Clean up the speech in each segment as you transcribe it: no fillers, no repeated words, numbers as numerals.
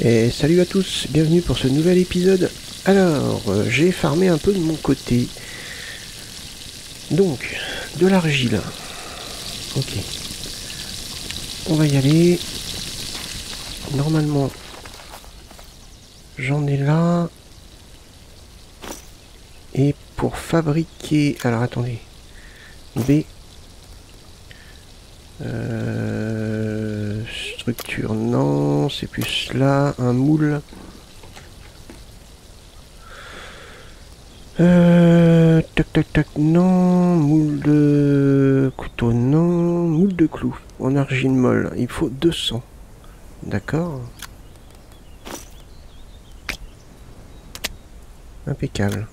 Et salut à tous, bienvenue pour ce nouvel épisode. Alors, j'ai farmé un peu de mon côté. Donc, de l'argile. Ok. On va y aller. Normalement, j'en ai là. Et pour fabriquer... Alors, attendez. B. Structure, non. C'est plus là. Un moule. Tac tac tac, non. Moule de couteau, non. Moule de clou en argile molle. Il faut 200. D'accord. Impeccable.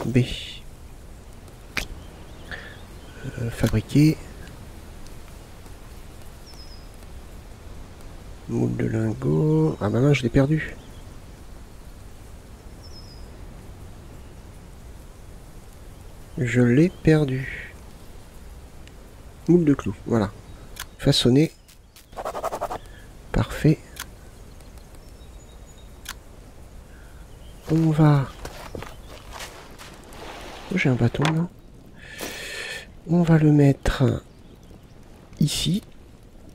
B. Fabriquer. Moule de lingot. Ah bah non, je l'ai perdu. Je l'ai perdu. Moule de clou, voilà. Façonné. Parfait. On va... Oh, j'ai un bâton là. On va le mettre ici.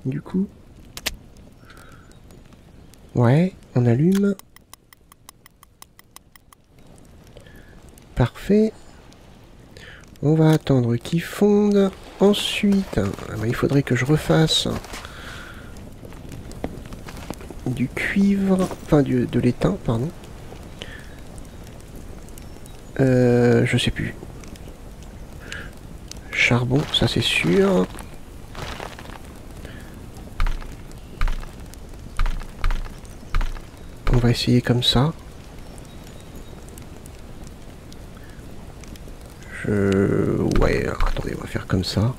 Du coup. Ouais, on allume. Parfait. On va attendre qu'il fonde. Ensuite, il faudrait que je refasse du cuivre, enfin de l'étain, pardon. Je sais plus. Charbon, ça c'est sûr. On va essayer comme ça. Ouais, alors, attendez, on va faire comme ça.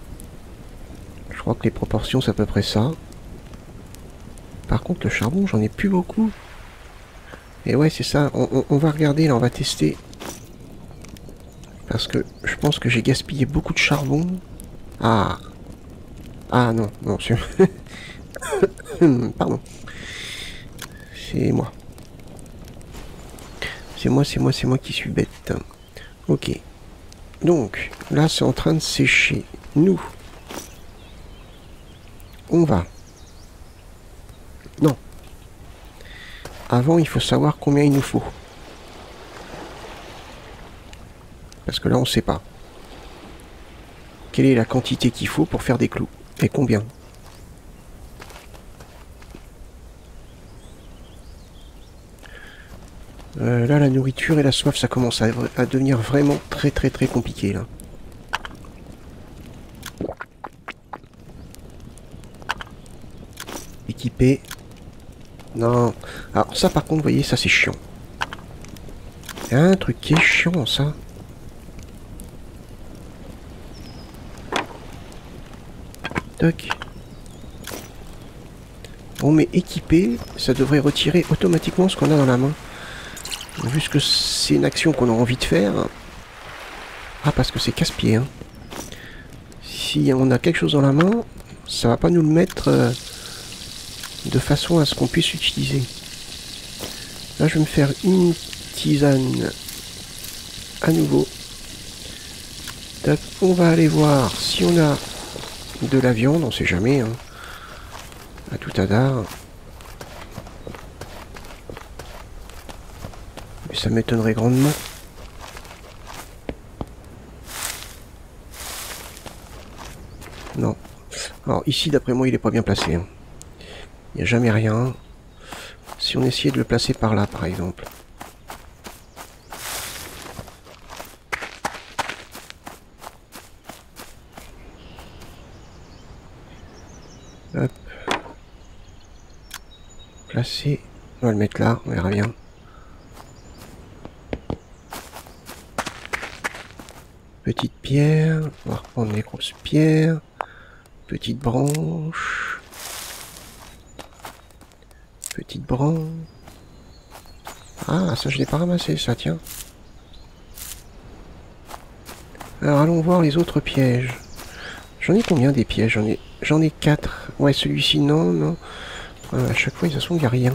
Je crois que les proportions, c'est à peu près ça. Par contre, le charbon, j'en ai plus beaucoup. Et ouais, c'est ça. On va regarder, là, on va tester. Parce que je pense que j'ai gaspillé beaucoup de charbon. Ah. Ah non, non, pardon. C'est moi. C'est moi qui suis bête. Ok. Donc, là, c'est en train de sécher. Nous, on va... Non. Avant, il faut savoir combien il nous faut. Parce que là, on ne sait pas. Quelle est la quantité qu'il faut pour faire des clous? Et combien? Là, la nourriture et la soif, ça commence à devenir vraiment très compliqué, là. Équipé. Non. Alors, ça, par contre, vous voyez, ça, c'est chiant. Il y a un truc qui est chiant, ça. Toc. Bon, mais équipé, ça devrait retirer automatiquement ce qu'on a dans la main. Vu que c'est une action qu'on a envie de faire. Ah, parce que c'est casse-pied, hein. Si on a quelque chose dans la main, ça va pas nous le mettre de façon à ce qu'on puisse l'utiliser. Là, je vais me faire une tisane à nouveau. Donc, on va aller voir si on a de la viande, on sait jamais, hein. À tout hasard. Mais ça m'étonnerait grandement. Non. Alors ici, d'après moi, il est pas bien placé, hein. Il n'y a jamais rien. Si on essayait de le placer par là, par exemple. Hop. Placer. On va le mettre là, on verra bien. Petite pierre. On va reprendre les grosses pierres. Petite branche. Petite branche. Ah, ça je l'ai pas ramassé, ça, tiens. Alors allons voir les autres pièges. J'en ai combien des pièges? J'en ai 4. Ouais, celui-ci, non, non. À chaque fois, de toute façon, il n'y a rien.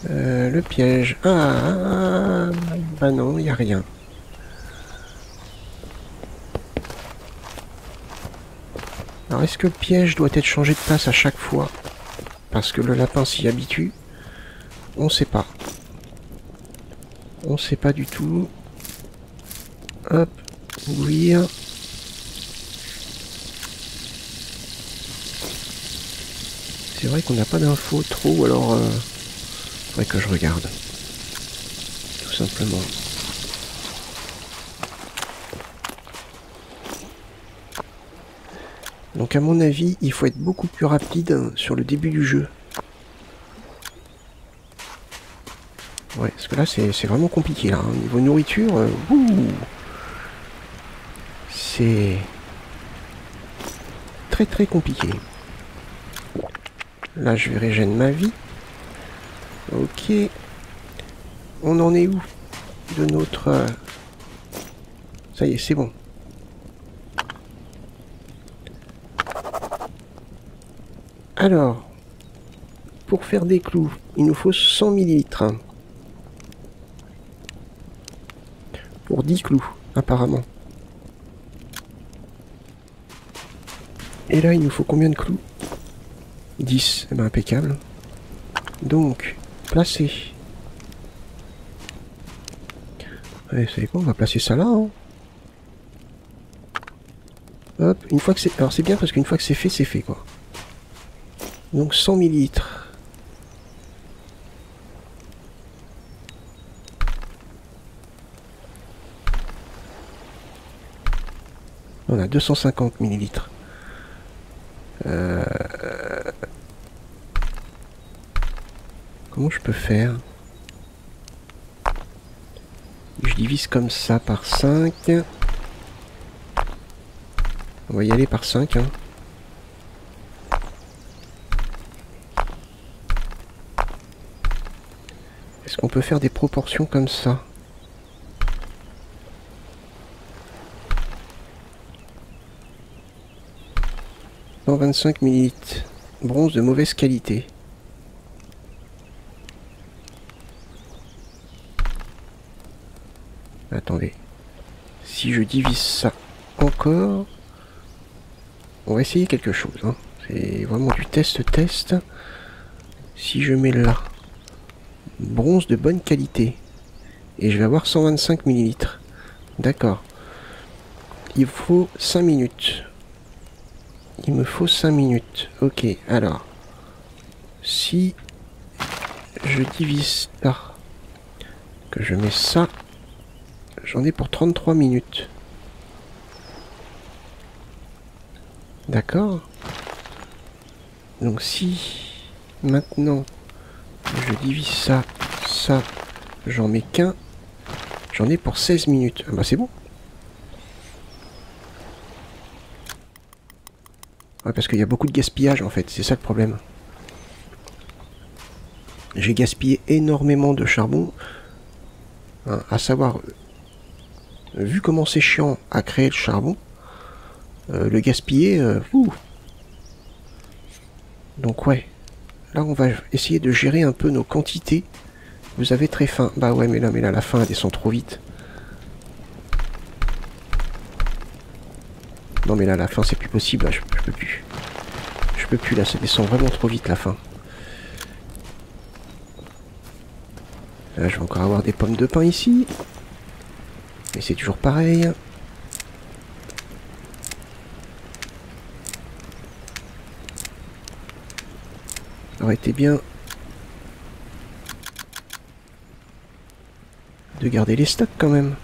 Le piège. Ah, bah non, il n'y a rien. Alors est-ce que le piège doit être changé de place à chaque fois parce que le lapin s'y habitue? On sait pas. On sait pas du tout. Hop, ouvrir. C'est vrai qu'on n'a pas d'infos trop, alors faudrait que je regarde. Tout simplement. Donc à mon avis, il faut être beaucoup plus rapide sur le début du jeu. Ouais, parce que là c'est vraiment compliqué là. Niveau nourriture, c'est très compliqué. Là je vais régénérer ma vie. Ok. On en est où de notre... Ça y est, c'est bon. Alors, pour faire des clous, il nous faut 100 millilitres. Pour 10 clous, apparemment. Et là, il nous faut combien de clous? 10. Eh ben, impeccable. Donc, placer. Allez, vous savez quoi? On va placer ça là. Hein. Hop, une fois que c'est... Alors, c'est bien parce qu'une fois que c'est fait, quoi. Donc, 100 millilitres. On a 250 millilitres. Comment je peux faire? Je divise comme ça par 5. On va y aller par 5. Hein. Est-ce qu'on peut faire des proportions comme ça? « 125 millilitres. Bronze de mauvaise qualité. » Attendez. Si je divise ça encore... On va essayer quelque chose. Hein. C'est vraiment du test. Si je mets là... Bronze de bonne qualité. Et je vais avoir 125 millilitres. D'accord. Il faut 5 minutes. Il me faut 5 minutes. Ok, alors. Si je divise là, que je mets ça, j'en ai pour 33 minutes. D'accord. Donc si maintenant je divise ça, j'en mets qu'un, j'en ai pour 16 minutes. Ah bah c'est bon. Ouais, parce qu'il y a beaucoup de gaspillage en fait, c'est ça le problème. J'ai gaspillé énormément de charbon. Hein, à savoir, vu comment c'est chiant à créer le charbon, le gaspiller, donc ouais, là on va essayer de gérer un peu nos quantités. Vous avez très faim. Bah ouais, mais là la faim elle descend trop vite. Non mais là la faim c'est plus possible, là, je peux plus. Je peux plus là, ça descend vraiment trop vite la faim. Là je vais encore avoir des pommes de pain ici. Mais c'est toujours pareil. Ça aurait été bien de garder les stocks quand même.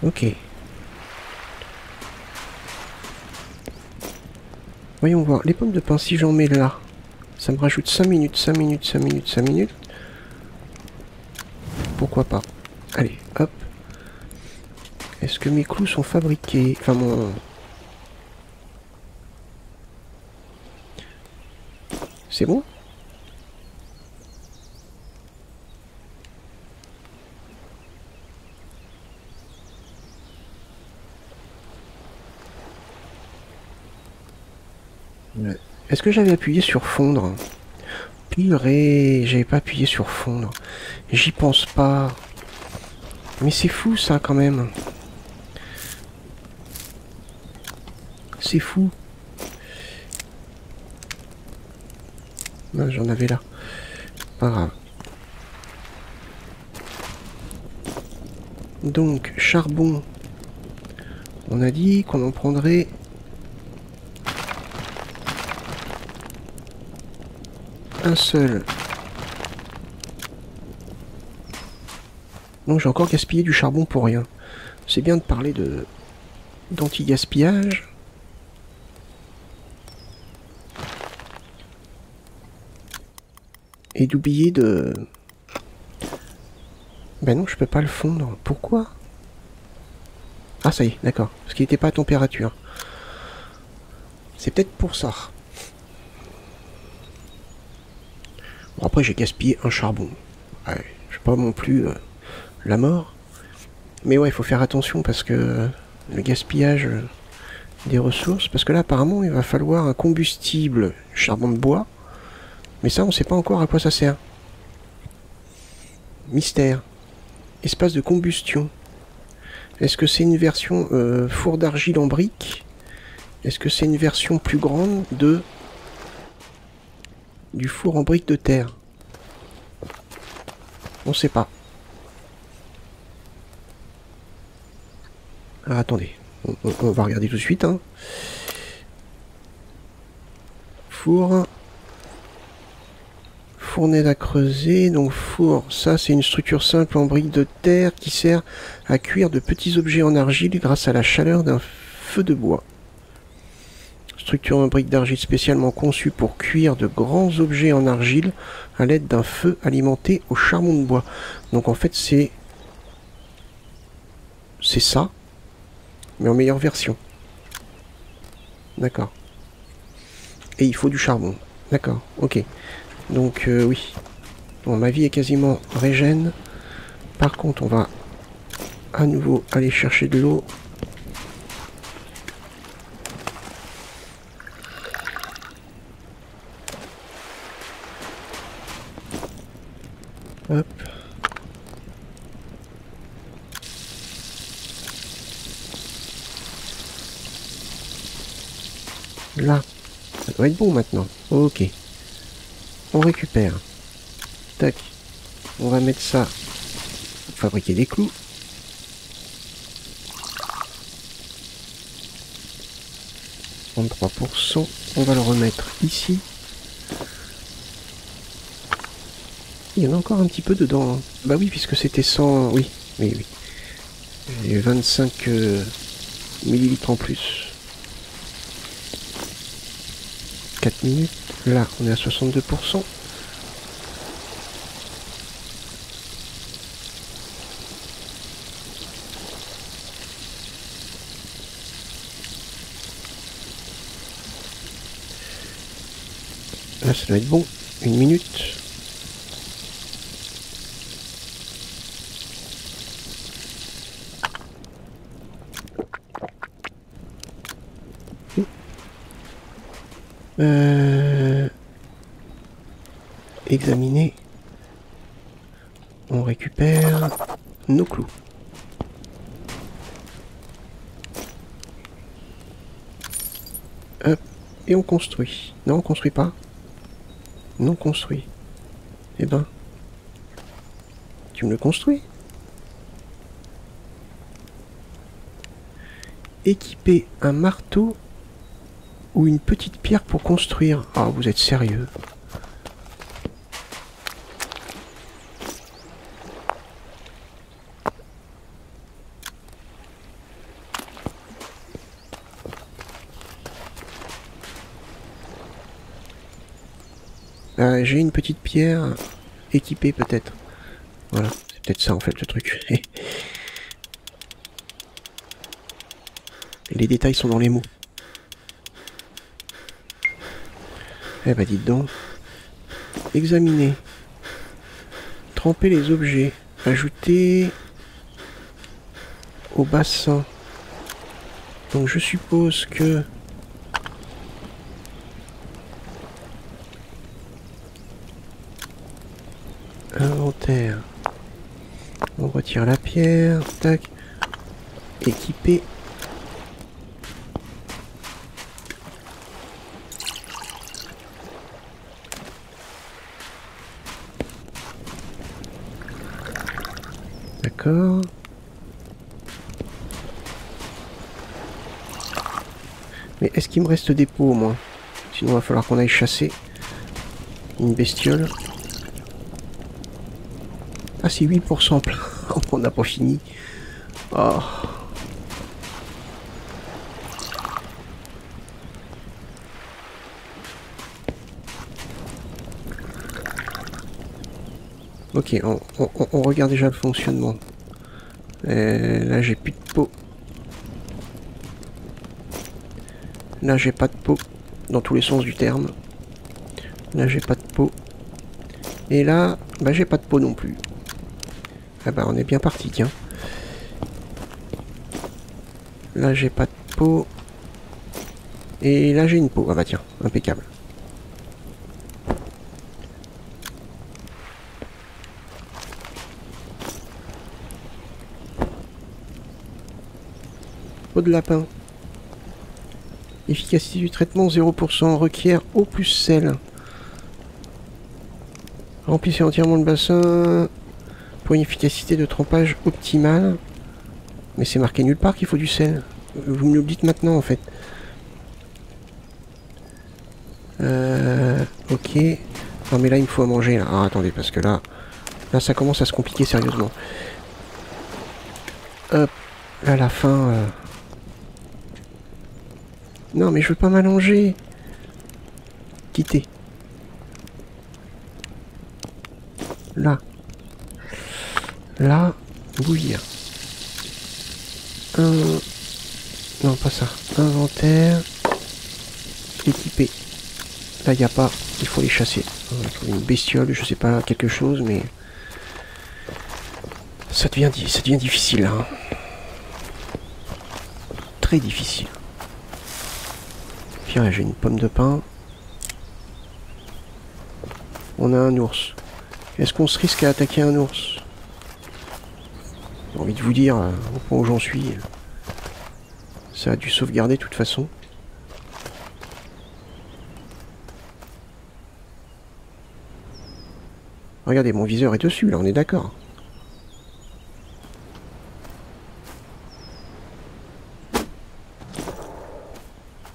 Ok. Voyons voir. Les pommes de pain, si j'en mets là, ça me rajoute 5 minutes, 5 minutes, 5 minutes, 5 minutes. Pourquoi pas? Allez, hop. Est-ce que mes clous sont fabriqués? Enfin, mon... C'est bon? Est-ce que j'avais appuyé sur fondre? Purée, j'avais pas appuyé sur fondre. J'y pense pas. Mais c'est fou ça quand même. C'est fou. Non, j'en avais là. Pas grave. Donc, charbon. On a dit qu'on en prendrait... un seul. Donc j'ai encore gaspillé du charbon pour rien. C'est bien de parler de d'anti-gaspillage. Et d'oublier de... Ben non, je peux pas le fondre. Pourquoi? Ah ça y est, d'accord. Parce qu'il n'était pas à température. C'est peut-être pour ça. Bon, après j'ai gaspillé un charbon. Ouais, je sais pas non plus la mort. Mais ouais, il faut faire attention parce que le gaspillage des ressources... Parce que là, apparemment, il va falloir un combustible charbon de bois. Mais ça, on sait pas encore à quoi ça sert. Mystère. Espace de combustion. Est-ce que c'est une version four d'argile en briques? Est-ce que c'est une version plus grande du four en briques de terre? On sait pas. Ah, attendez. On va regarder tout de suite. Hein. Four... Fournaise à creuser, donc four, ça c'est une structure simple en briques de terre qui sert à cuire de petits objets en argile grâce à la chaleur d'un feu de bois. Structure en briques d'argile spécialement conçue pour cuire de grands objets en argile à l'aide d'un feu alimenté au charbon de bois. Donc en fait c'est ça, mais en meilleure version. D'accord. Et il faut du charbon. D'accord, ok. Donc oui, bon, ma vie est quasiment régène. Par contre, on va à nouveau aller chercher de l'eau. Hop. Là, ça doit être bon maintenant. Ok. On récupère. Tac. On va mettre ça pour fabriquer des clous. « 33%. On va le remettre ici. Il y en a encore un petit peu dedans. Hein. Bah oui, puisque c'était 100... Oui, oui, oui. J'ai 25 millilitres en plus. 4 minutes. Là, on est à 62%. Là, ça doit être bon. 1 minute. Examiner. On récupère nos clous. Hop. Et on construit. Non, on construit pas. Non construit. Eh ben. Tu me le construis? Équiper un marteau ou une petite pierre pour construire. Ah, vous êtes sérieux? J'ai une petite pierre équipée peut-être. Voilà, c'est peut-être ça en fait le truc. Les détails sont dans les mots. Eh ben dites donc. Examiner. Tremper les objets. Ajouter au bassin. Donc je suppose que retire la pierre. Tac. Équiper. D'accord. Mais est-ce qu'il me reste des pots au moins? Sinon il va falloir qu'on aille chasser une bestiole. Ah c'est 8% plein. On n'a pas fini. Oh. Ok, on regarde déjà le fonctionnement. Là j'ai plus de peau. Là j'ai pas de peau. Dans tous les sens du terme. Là j'ai pas de peau. Et là, bah j'ai pas de peau non plus. Ah bah on est bien parti, tiens. Là j'ai pas de peau. Et là j'ai une peau. Ah bah tiens, impeccable. Peau de lapin. Efficacité du traitement 0%. Requiert eau plus sel. Remplissez entièrement le bassin pour une efficacité de trempage optimale. Mais c'est marqué nulle part qu'il faut du sel. Vous me le dites maintenant en fait. Ok. Non mais là il me faut à manger là. Ah, attendez parce que là ça commence à se compliquer sérieusement. Hop. Là la fin. Non mais je veux pas m'allonger. Quittez. Là. Là. Bouillir. Non pas ça. Inventaire. Équipé. Là il n'y a pas. Il faut les chasser. On va trouver une bestiole, je sais pas, quelque chose, mais ça devient difficile. Hein. Très difficile. Tiens, j'ai une pomme de pin. On a un ours. Est-ce qu'on se risque à attaquer un ours? J'ai envie de vous dire, au point où j'en suis, ça a dû sauvegarder de toute façon. Regardez, mon viseur est dessus, là, on est d'accord.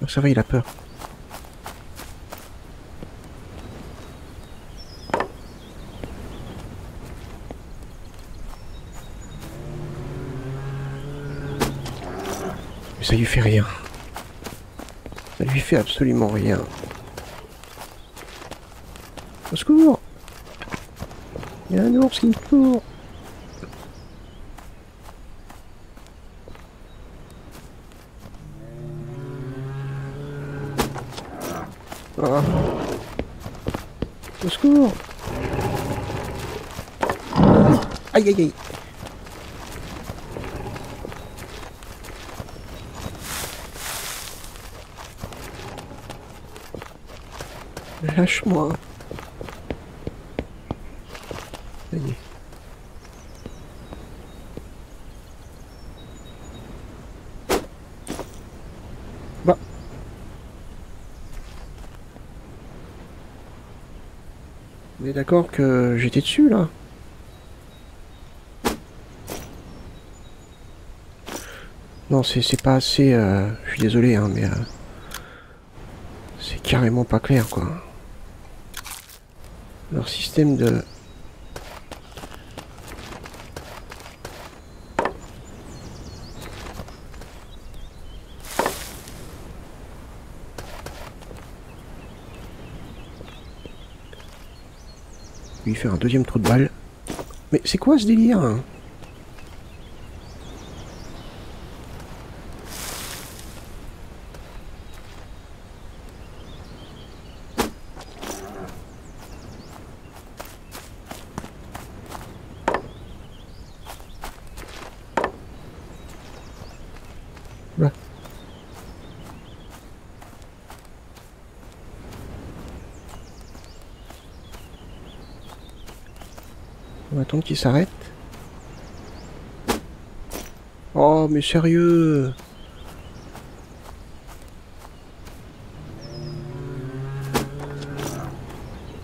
Ça va, il a peur. Mais ça lui fait rien. Ça lui fait absolument rien. Au secours! Il y a un ours qui me court. Ah. Au secours. Aïe aïe aïe. Lâche-moi. Ça y est. Bah. On est d'accord que j'étais dessus là. Non, c'est pas assez. Je suis désolé, hein, mais c'est carrément pas clair quoi. Leur système de. Lui faire un deuxième trou de balle. Mais c'est quoi ce délire hein? Là. On va attendre qu'il s'arrête. Oh, mais sérieux?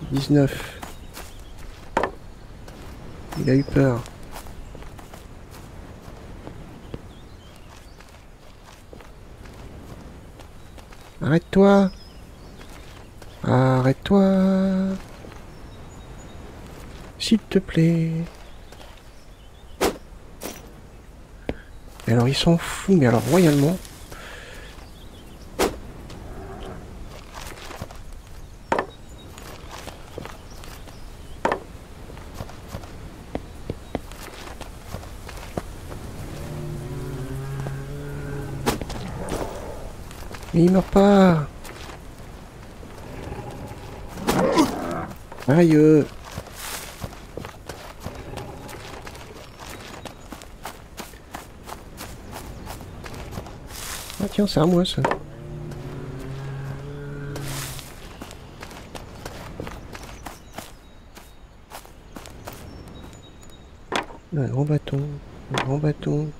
« 19. Il a eu peur. Arrête-toi! Arrête-toi! S'il te plaît! Et alors ils s'en foutent, mais alors royalement. Mais il meurt pas! Aïe! Ah tiens, c'est à moi ça. Un grand bâton, un grand bâton.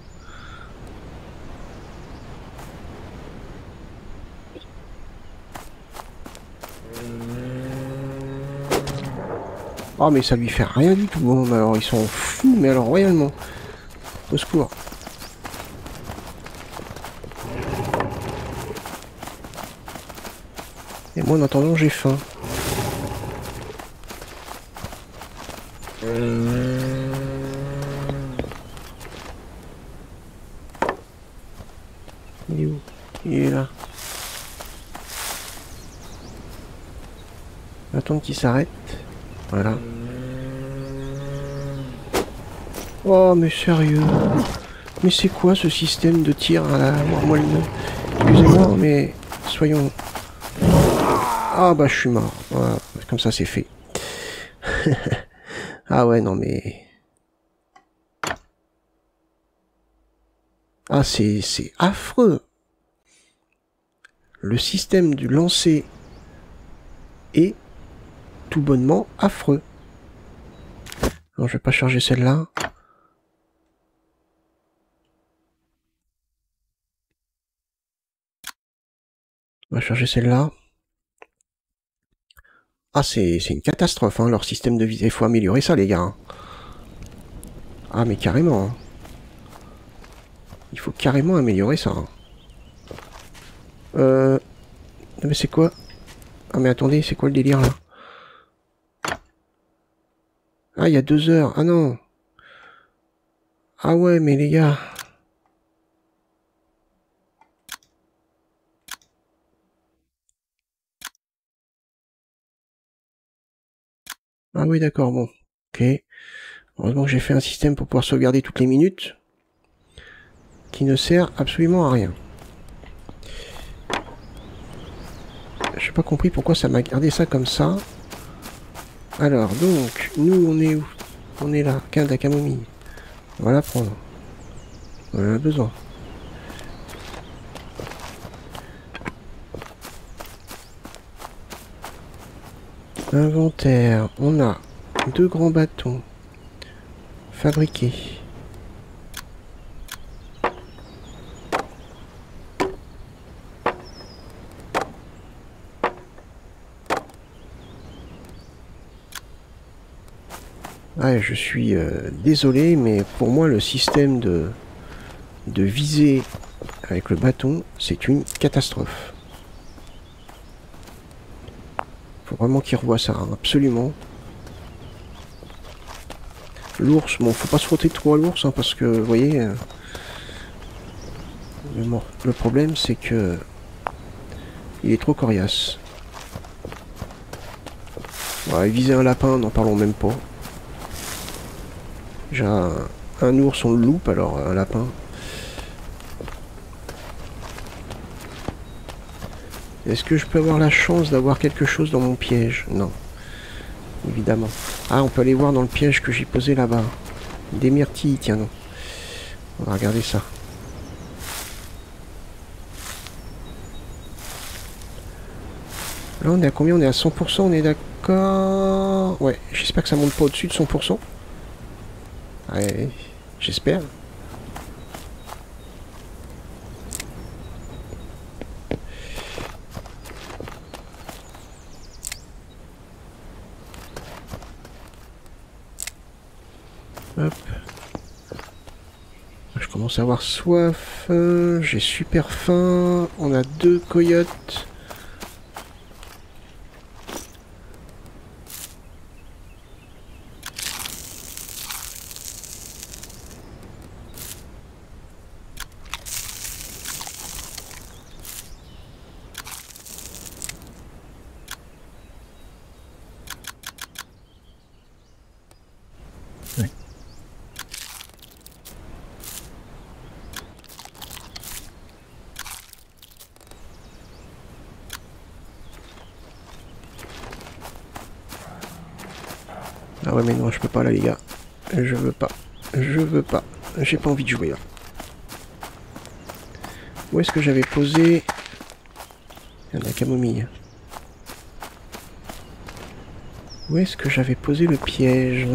Oh mais ça lui fait rien du tout, bon, alors ils sont fous, mais alors royalement. Au secours. Et moi en attendant j'ai faim. Il est où? Il est là. Attendre qu'il s'arrête. Voilà. Oh mais sérieux. Mais c'est quoi ce système de tir à la moelle? Excusez-moi mais soyons... Ah bah je suis mort. Voilà. Comme ça c'est fait. Ah ouais non mais... Ah c'est affreux. Le système du lancer est tout bonnement affreux. Non, je vais pas charger celle-là. On va charger celle-là. Ah, c'est une catastrophe, hein, leur système de visée. Il faut améliorer ça, les gars. Hein. Ah, mais carrément. Hein. Il faut carrément améliorer ça. Hein. Mais c'est quoi? Ah, mais attendez, c'est quoi le délire, là? Ah, il y a 2 heures. Ah non. Ah ouais, mais les gars... Ah oui, d'accord, bon. Ok. Heureusement que j'ai fait un système pour pouvoir sauvegarder toutes les minutes. Qui ne sert absolument à rien. J'ai pas compris pourquoi ça m'a gardé ça comme ça. Alors, donc, nous, on est où? On est là, quinte à camomille. On va la prendre. On en a besoin. Inventaire, on a 2 grands bâtons. Fabriqués. Ouais, je suis désolé, mais pour moi, le système de visée avec le bâton, c'est une catastrophe. Faut vraiment qu'il revoie ça, hein, absolument. L'ours, bon, faut pas se frotter trop à l'ours, hein, parce que, vous voyez, le problème, c'est que il est trop coriace. Ouais, viser un lapin, n'en parlons même pas. J'ai un ours, on le loupe, alors un lapin. Est-ce que je peux avoir la chance d'avoir quelque chose dans mon piège? Non. Évidemment. Ah, on peut aller voir dans le piège que j'ai posé là-bas. Des myrtilles, tiens non. On va regarder ça. Là, on est à combien? On est à 100%, on est d'accord? Ouais, j'espère que ça monte pas au-dessus de 100%. Ouais, j'espère. Hop. Je commence à avoir soif. J'ai super faim. On a 2 coyotes. Ah ouais mais non je peux pas là les gars. Je veux pas. Je veux pas. J'ai pas envie de jouer là. Où est-ce que j'avais posé... Il y a la camomille. Où est-ce que j'avais posé le piège?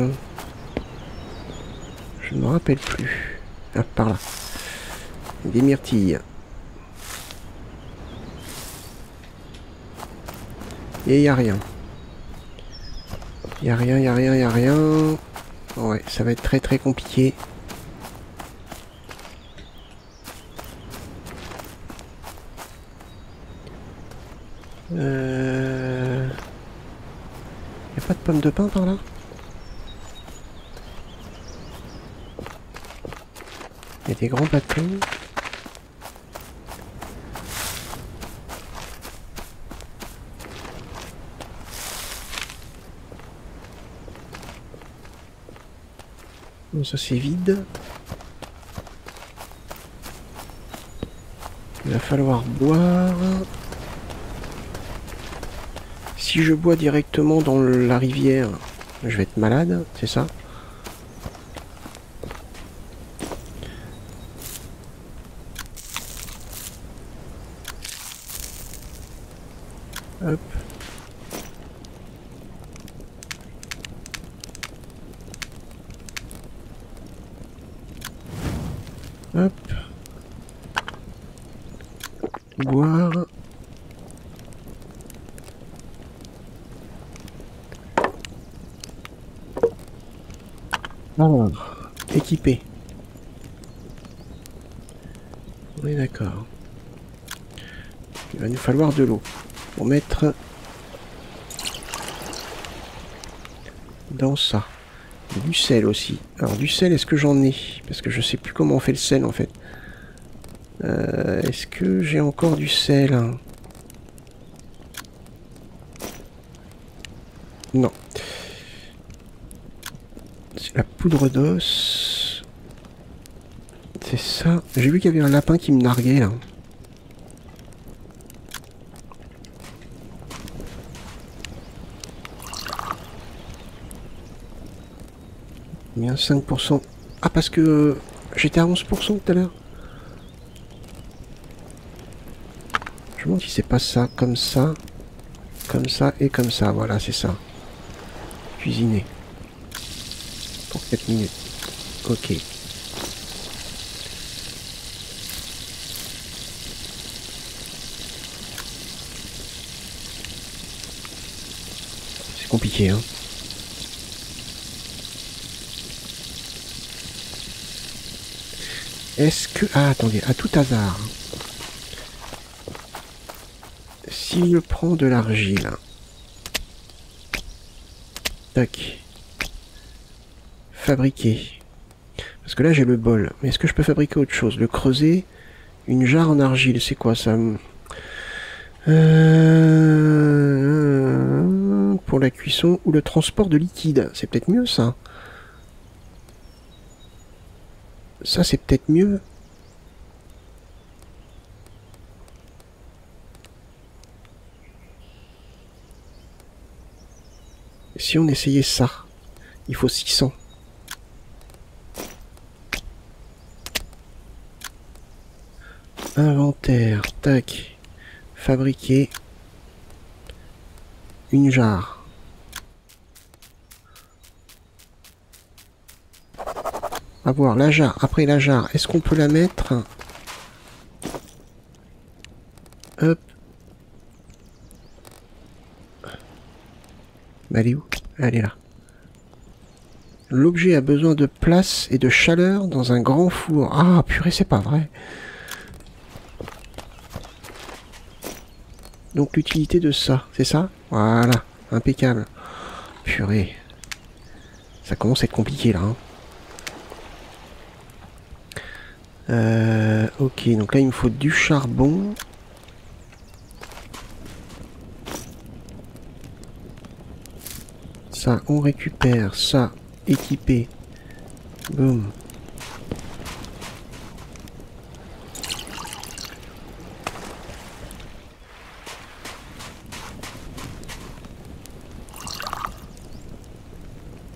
Je ne me rappelle plus. Ah, par là. Des myrtilles. Et il n'y a rien. Il n'y a rien, il n'y a rien, il n'y a rien. Ouais, ça va être très très compliqué. Il n'y a pas de pommes de pin par là? Il y a des grands bâtons. Bon, ça c'est vide. Il va falloir boire. Si je bois directement dans la rivière, je vais être malade, c'est ça? Hop. Hop. Boire. Alors, équipé. On est d'accord. Il va nous falloir de l'eau pour mettre dans ça. Et du sel aussi. Alors du sel, est-ce que j'en ai? Parce que je sais plus comment on fait le sel en fait. Est-ce que j'ai encore du sel? Non. C'est la poudre d'os. C'est ça. J'ai vu qu'il y avait un lapin qui me narguait là. Bien 5%. Ah parce que j'étais à 11% tout à l'heure. Je me demande si c'est pas ça, comme ça et comme ça. Voilà, c'est ça. Cuisiner. Pour 4 minutes. Ok. C'est compliqué, hein. Est-ce que... Ah, attendez, à tout hasard. Si je prends de l'argile... Tac. Fabriquer. Parce que là, j'ai le bol. Mais est-ce que je peux fabriquer autre chose? Le creuser. Une jarre en argile, c'est quoi ça? Pour la cuisson ou le transport de liquide. C'est peut-être mieux, ça. Ça, c'est peut-être mieux. Si on essayait ça, il faut 600. Inventaire, tac. Fabriquer une jarre. À voir la jarre. Après la jarre, est-ce qu'on peut la mettre? Hop. Bah, elle est où? Elle est là. L'objet a besoin de place et de chaleur dans un grand four. Ah, purée, c'est pas vrai. Donc l'utilité de ça, c'est ça? Voilà, impeccable. Purée. Ça commence à être compliqué là. Ok, donc là il me faut du charbon. Ça, on récupère. Ça, équipé. Boum.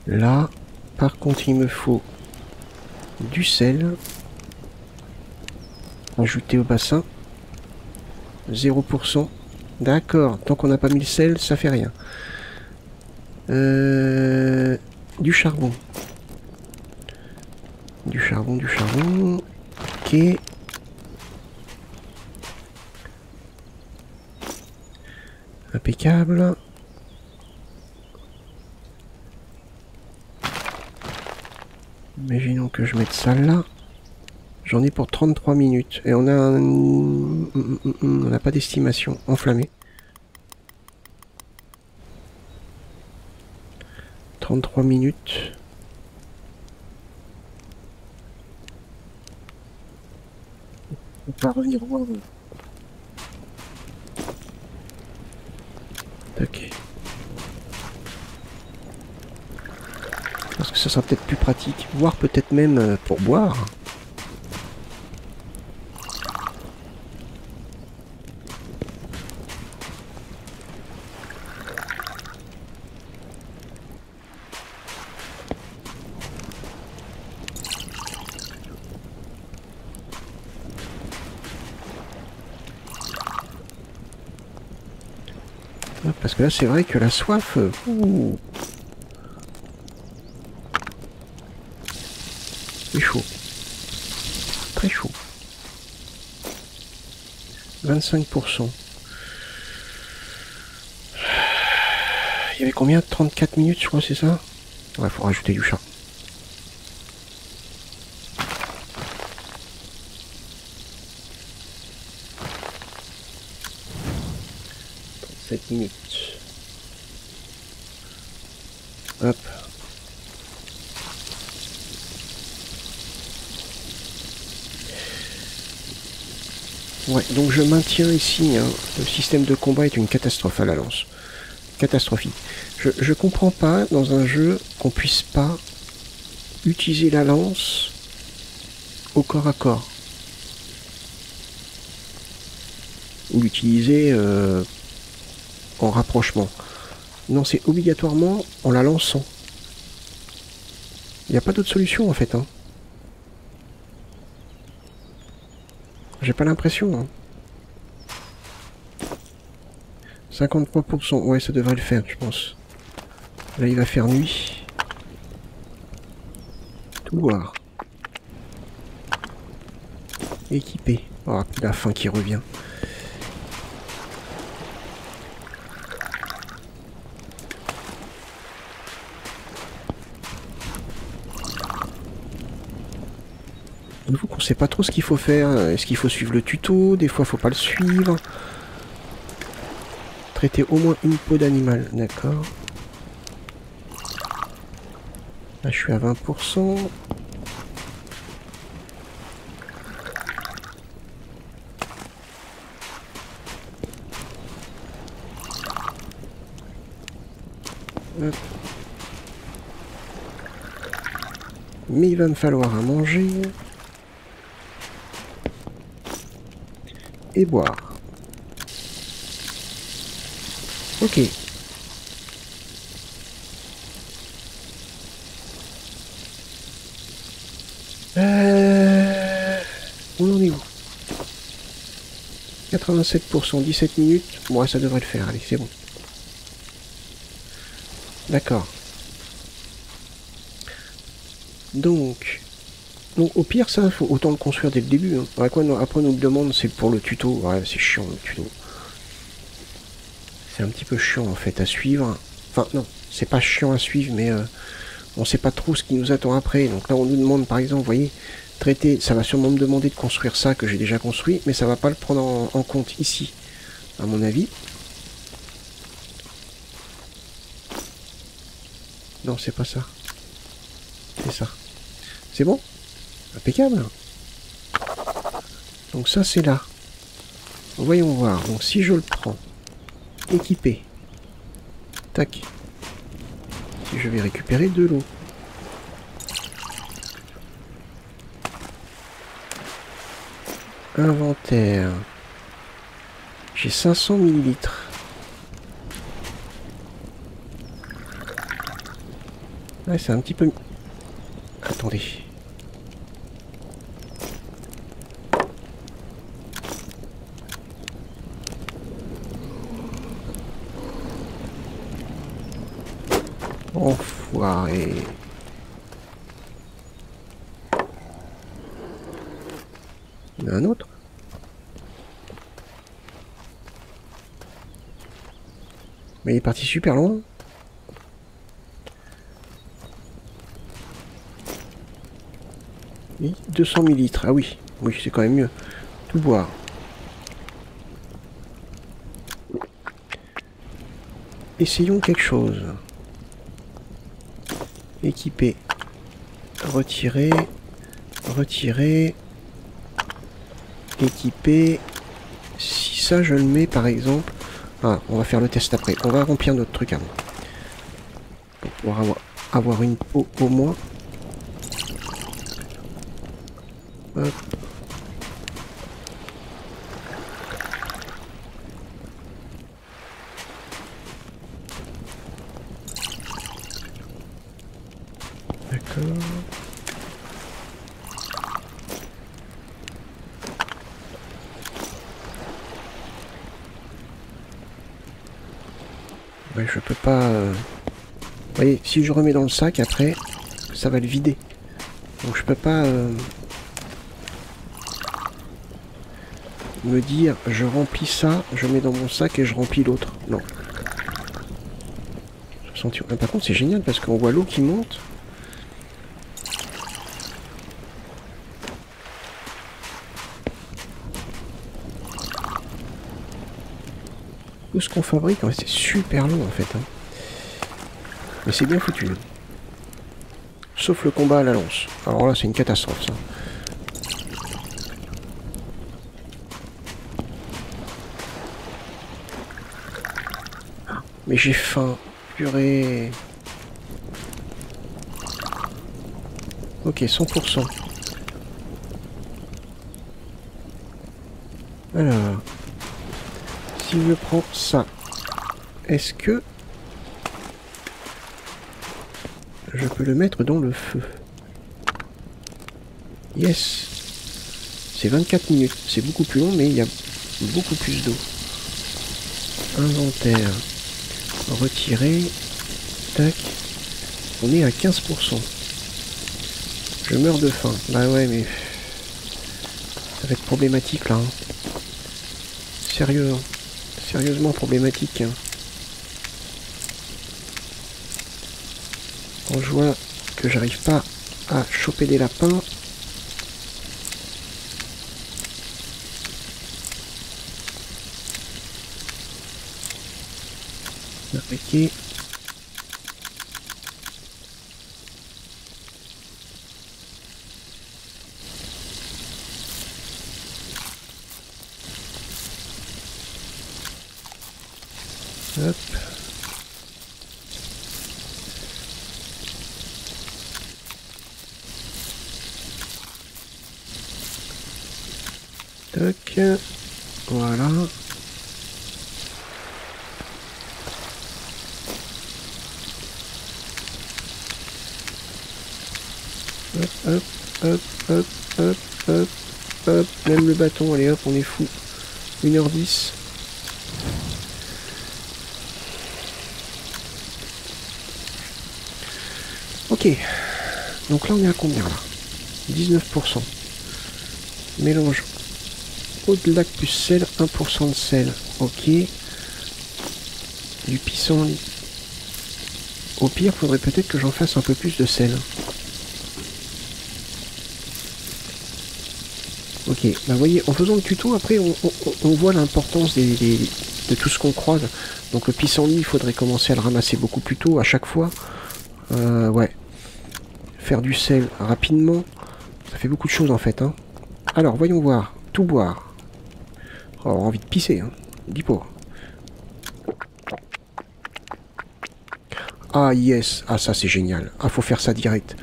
Là, par contre, il me faut du sel. Ajouter au bassin. 0%. D'accord. Tant qu'on n'a pas mis le sel, ça fait rien. Du charbon. Du charbon, du charbon. Ok. Impeccable. Imaginons que je mette ça là. J'en ai pour 33 minutes. Et on a un... On n'a pas d'estimation. Enflammé. 33 minutes. On va revenir voir. Ok. Parce que ça sera peut-être plus pratique. Voire peut-être même pour boire. Parce que là, c'est vrai que la soif... c'est chaud. Très chaud. 25%. Il y avait combien? 34 minutes, je crois, c'est ça? Ouais, faut rajouter du charbon. 7 minutes. Hop. Ouais, donc je maintiens ici, hein, le système de combat est une catastrophe à la lance. Catastrophique. Je comprends pas dans un jeu qu'on puisse pas utiliser la lance au corps à corps. Ou l'utiliser en rapprochement. Non, c'est obligatoirement en la lançant. Il n'y a pas d'autre solution en fait. Hein. J'ai pas l'impression. Hein. 53%. Ouais, ça devrait le faire, je pense. Là, il va faire nuit. Tout voir. Équipé. Oh, la faim qui revient. J'avoue qu'on sait pas trop ce qu'il faut faire. Est-ce qu'il faut suivre le tuto? Des fois, faut pas le suivre. Traiter au moins une peau d'animal. D'accord. Là, je suis à 20%. Hop. Mais il va me falloir à manger. Et boire. Ok. On en est où? 87%, 17 minutes. Bon, ça devrait le faire, allez, c'est bon. D'accord. Donc au pire, ça, faut autant le construire dès le début. Hein. Après, on nous le demande, c'est pour le tuto. Ouais, c'est chiant le tuto. C'est un petit peu chiant en fait à suivre. Enfin, non, c'est pas chiant à suivre, mais On ne sait pas trop ce qui nous attend après. Donc là, on nous demande, par exemple, vous voyez, traiter, ça va sûrement me demander de construire ça que j'ai déjà construit, mais ça va pas le prendre en compte ici, à mon avis. Non, c'est pas ça. C'est ça. C'est bon? Impeccable. Donc ça, c'est là. Voyons voir. Donc si je le prends, équipé, tac. Si je vais récupérer de l'eau. Inventaire. J'ai 500 millilitres. Ouais, c'est un petit peu... Attendez. Enfoiré. Il y en a un autre. Mais il est parti super loin. Et 200 millilitres. Ah oui, oui, c'est quand même mieux. Tout boire. Essayons quelque chose. Équiper. Retirer. Retirer. Équiper. Si ça, je le mets par exemple... Ah, on va faire le test après. On va remplir notre truc avant. Pour pouvoir avoir une peau au moins. Hop. D'accord. Ouais, je peux pas... Vous voyez, si je remets dans le sac, après, ça va le vider. Donc je peux pas... me dire, je remplis ça, je mets dans mon sac et je remplis l'autre. Non. Par contre, c'est génial parce qu'on voit l'eau qui monte. Tout ce qu'on fabrique, ouais, c'est super long en fait. Hein. Mais c'est bien foutu. Sauf le combat à la lance. Alors là, c'est une catastrophe ça. Mais j'ai faim. Purée. Ok, 100%. Alors. Si je prends ça, est-ce que je peux le mettre dans le feu? Yes. C'est 24 minutes. C'est beaucoup plus long, mais il y a beaucoup plus d'eau. Inventaire. Retirer. Tac. On est à 15%. Je meurs de faim. Bah ouais, mais... ça va être problématique, là. Hein. Sérieux, hein. Sérieusement problématique. Hein. Quand je vois que j'arrive pas à choper des lapins... Fabriquer. Hop. Tac. Voilà. Hop, hop, hop, hop, hop, hop, hop. Même le bâton, allez hop, on est fou. 1h10. Ok. Donc là, on est à combien, là? 19%. Mélange eau de lac plus sel, 1% de sel. Ok. Du pissenlit. Au pire, faudrait peut-être que j'en fasse un peu plus de sel. Ok, bah vous voyez, en faisant le tuto, après, on voit l'importance de tout ce qu'on croise. Donc le pissenlit, il faudrait commencer à le ramasser beaucoup plus tôt, à chaque fois. Ouais. Faire du sel rapidement, ça fait beaucoup de choses en fait. Hein. Alors, voyons voir. Tout boire. Oh, envie de pisser, hein. Dis pas. Ah, yes. Ah, ça, c'est génial. Ah, faut faire ça direct.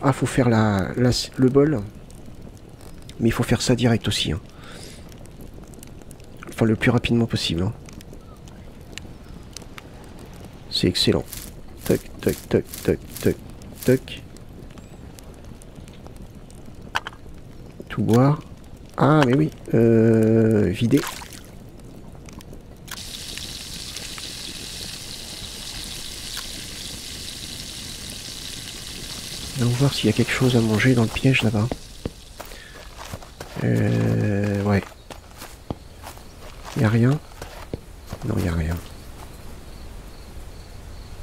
Ah, faut faire le bol. Mais il faut faire ça direct aussi. Hein. Enfin, le plus rapidement possible. Hein. C'est excellent. Toc, toc, toc, toc, toc, toc. Tout boire. Ah, mais oui. Vider. Allons voir s'il y a quelque chose à manger dans le piège là-bas. Ouais. Y a rien? Non, y a rien.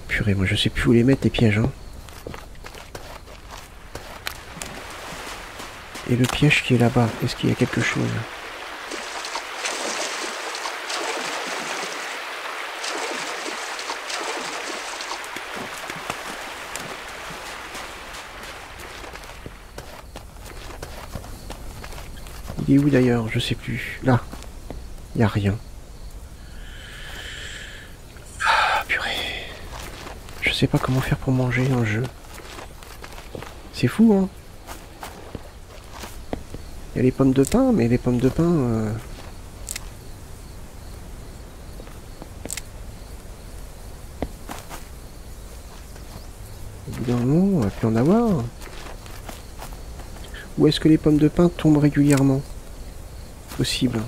Purée, moi je sais plus où les mettre les pièges, hein. Et le piège qui est là-bas, est-ce qu'il y a quelque chose? Il est où d'ailleurs? Je sais plus. Là. Y a rien. Ah, purée. Je sais pas comment faire pour manger dans le jeu. C'est fou, hein. Il y a les pommes de pin, mais les pommes de pin... Au bout d'un moment, on va plus en avoir. Où est-ce que les pommes de pin tombent régulièrement? Possible.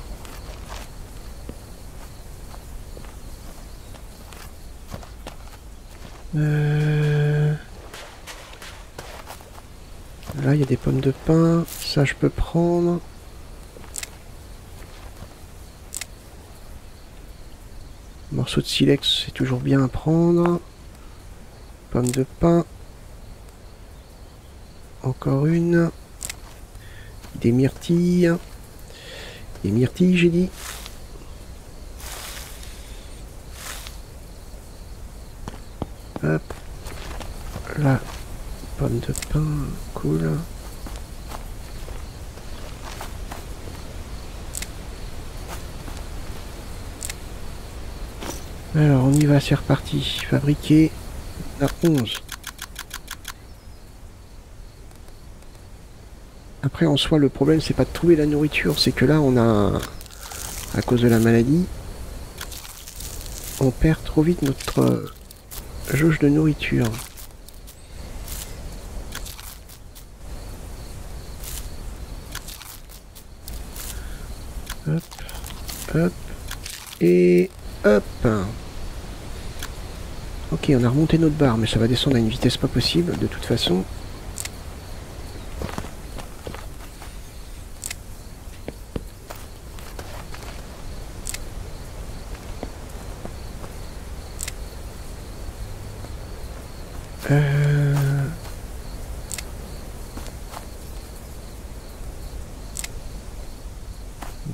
Là, il y a des pommes de pin. Ça, je peux prendre. Morceau de silex, c'est toujours bien à prendre. Pommes de pin. Encore une. Des myrtilles. Des myrtilles, j'ai dit. Hop. Là. Pommes de pin. Cool. Alors, on y va, c'est reparti. Fabriquer. On a 11. Après, en soi, le problème, c'est pas de trouver la nourriture. C'est que là, on a... À cause de la maladie, on perd trop vite notre jauge de nourriture. Hop, hop, et hop. Ok, on a remonté notre barre, mais ça va descendre à une vitesse pas possible, de toute façon.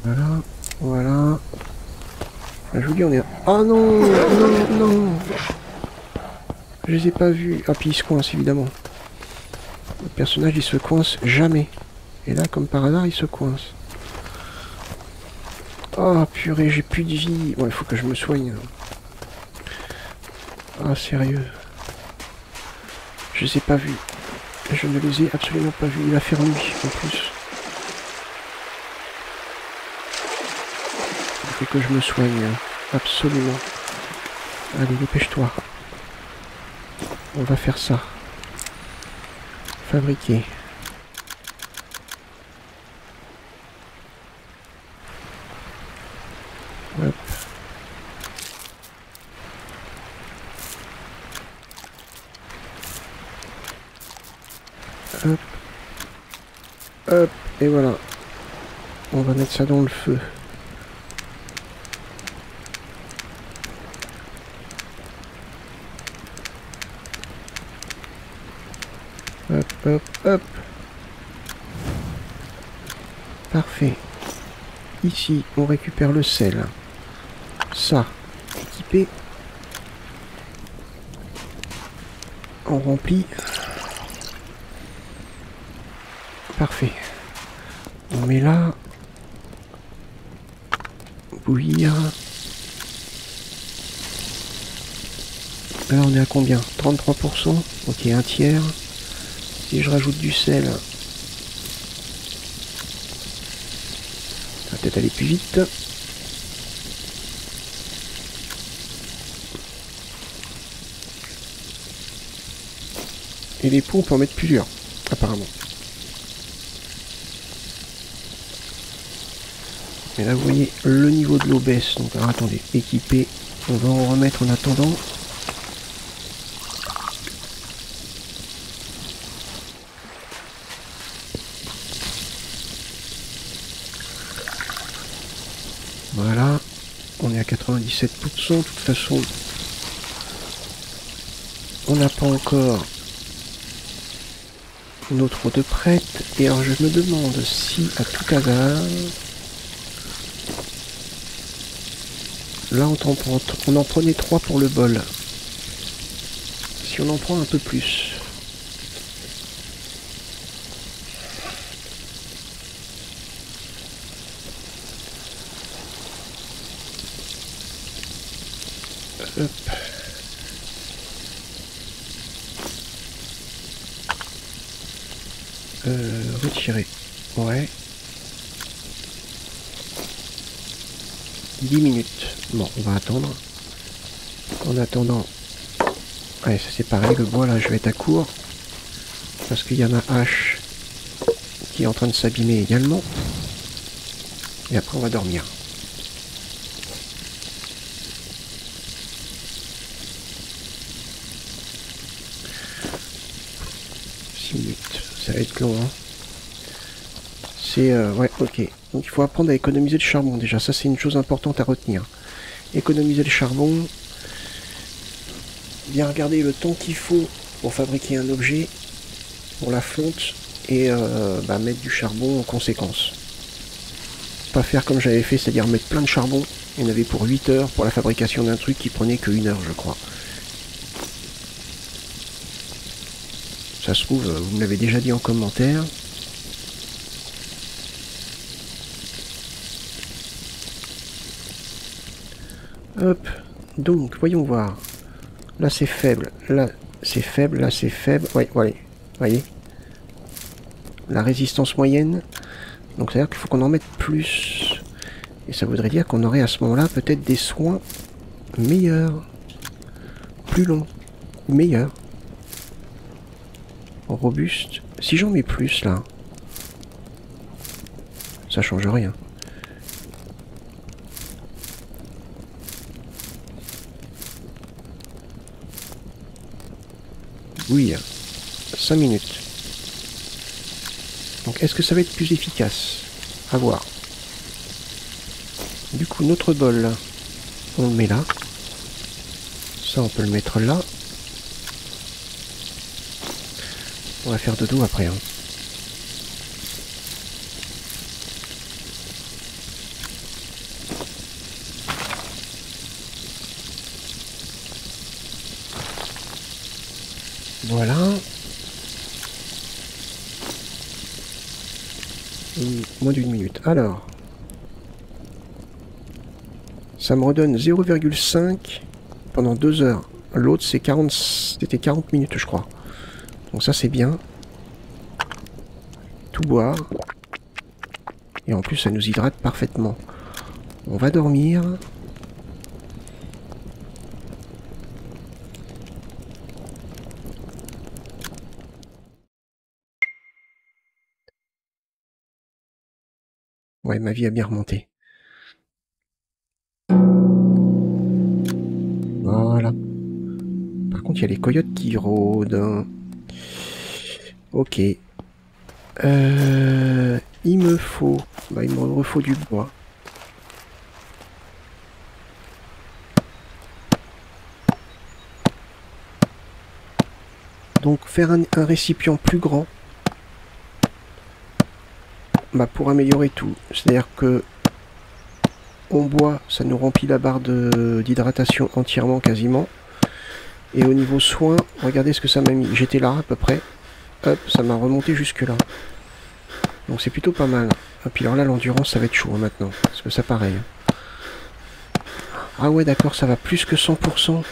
Voilà, voilà. Je vous dis, on est... Oh non, non, non. Je les ai pas vus. Ah, puis il se coince, évidemment. Le personnage, il se coince jamais. Et là, comme par hasard, il se coince. Oh, purée, j'ai plus de vie. Bon, il faut que je me soigne. Ah, sérieux. Je les ai pas vus. Je ne les ai absolument pas vus. Il va faire nuit, en plus. Il faut que je me soigne. Absolument. Allez, dépêche-toi. On va faire ça. Fabriquer. Hop. Hop. Hop. Et voilà. On va mettre ça dans le feu. Hop, hop. Parfait. Ici, on récupère le sel. Ça, équipé. On remplit. Parfait. On met là. Bouillir. Là, on est à combien? 33%. Ok, un tiers. Si je rajoute du sel, ça va peut-être aller plus vite. Et les pots, on peut en mettre plusieurs, apparemment. Mais là, vous voyez, le niveau de l'eau baisse. Donc, alors, attendez, équipé. On va en remettre en attendant. Voilà. On est à 97%. De toute façon, on n'a pas encore notre eau de prête. Et alors, je me demande si, à tout hasard... Là, on en prenait 3 pour le bol. Si on en prend un peu plus. Hop. Retirer. Ouais. 10 minutes. Bon, on va attendre. En attendant... Ouais, ça c'est pareil, le bois là, je vais être à court. Parce qu'il y a ma hache qui est en train de s'abîmer également. Et après on va dormir. Minutes. Ça va être long, hein. C'est... ouais, ok. Donc il faut apprendre à économiser le charbon. Déjà, ça c'est une chose importante à retenir. Économiser le charbon. Bien regarder le temps qu'il faut pour fabriquer un objet, pour la fonte, et mettre du charbon en conséquence. Pas faire comme j'avais fait, c'est-à-dire mettre plein de charbon. Il y en avait pour 8 heures pour la fabrication d'un truc qui prenait que 1 heure, je crois. Ça se trouve, vous me l'avez déjà dit en commentaire. Hop, donc, voyons voir. Là, c'est faible. Là, c'est faible. Là, c'est faible. Oui, voilà. Voyez. La résistance moyenne. Donc, c'est-à-dire qu'il faut qu'on en mette plus. Et ça voudrait dire qu'on aurait à ce moment-là peut-être des soins meilleurs. Plus longs. Ou meilleurs. Robuste. Si j'en mets plus, là, ça change rien. Oui, 5 minutes. Donc est-ce que ça va être plus efficace? À voir. Du coup, notre bol, là, on le met là. Ça, on peut le mettre là. On va faire dodo après. Hein. Voilà. Moins d'1 minute. Alors. Ça me redonne 0,5 pendant 2 heures. L'autre, c'est 40... C'était 40 minutes, je crois. Donc ça, c'est bien. Tout boire. Et en plus, ça nous hydrate parfaitement. On va dormir. Ouais, ma vie a bien remonté. Voilà. Par contre, il y a les coyotes qui rôdent. Ok. Il me faut... Bah, il me faut du bois. Donc faire un récipient plus grand, bah, pour améliorer tout. C'est-à-dire que on boit, ça nous remplit la barre d'hydratation entièrement quasiment. Et au niveau soin, regardez ce que ça m'a mis. J'étais là à peu près. Hop, ça m'a remonté jusque là. Donc c'est plutôt pas mal. Et puis alors là, l'endurance, ça va être chaud hein, maintenant. Parce que ça pareil. Ah ouais, d'accord, ça va plus que 100%.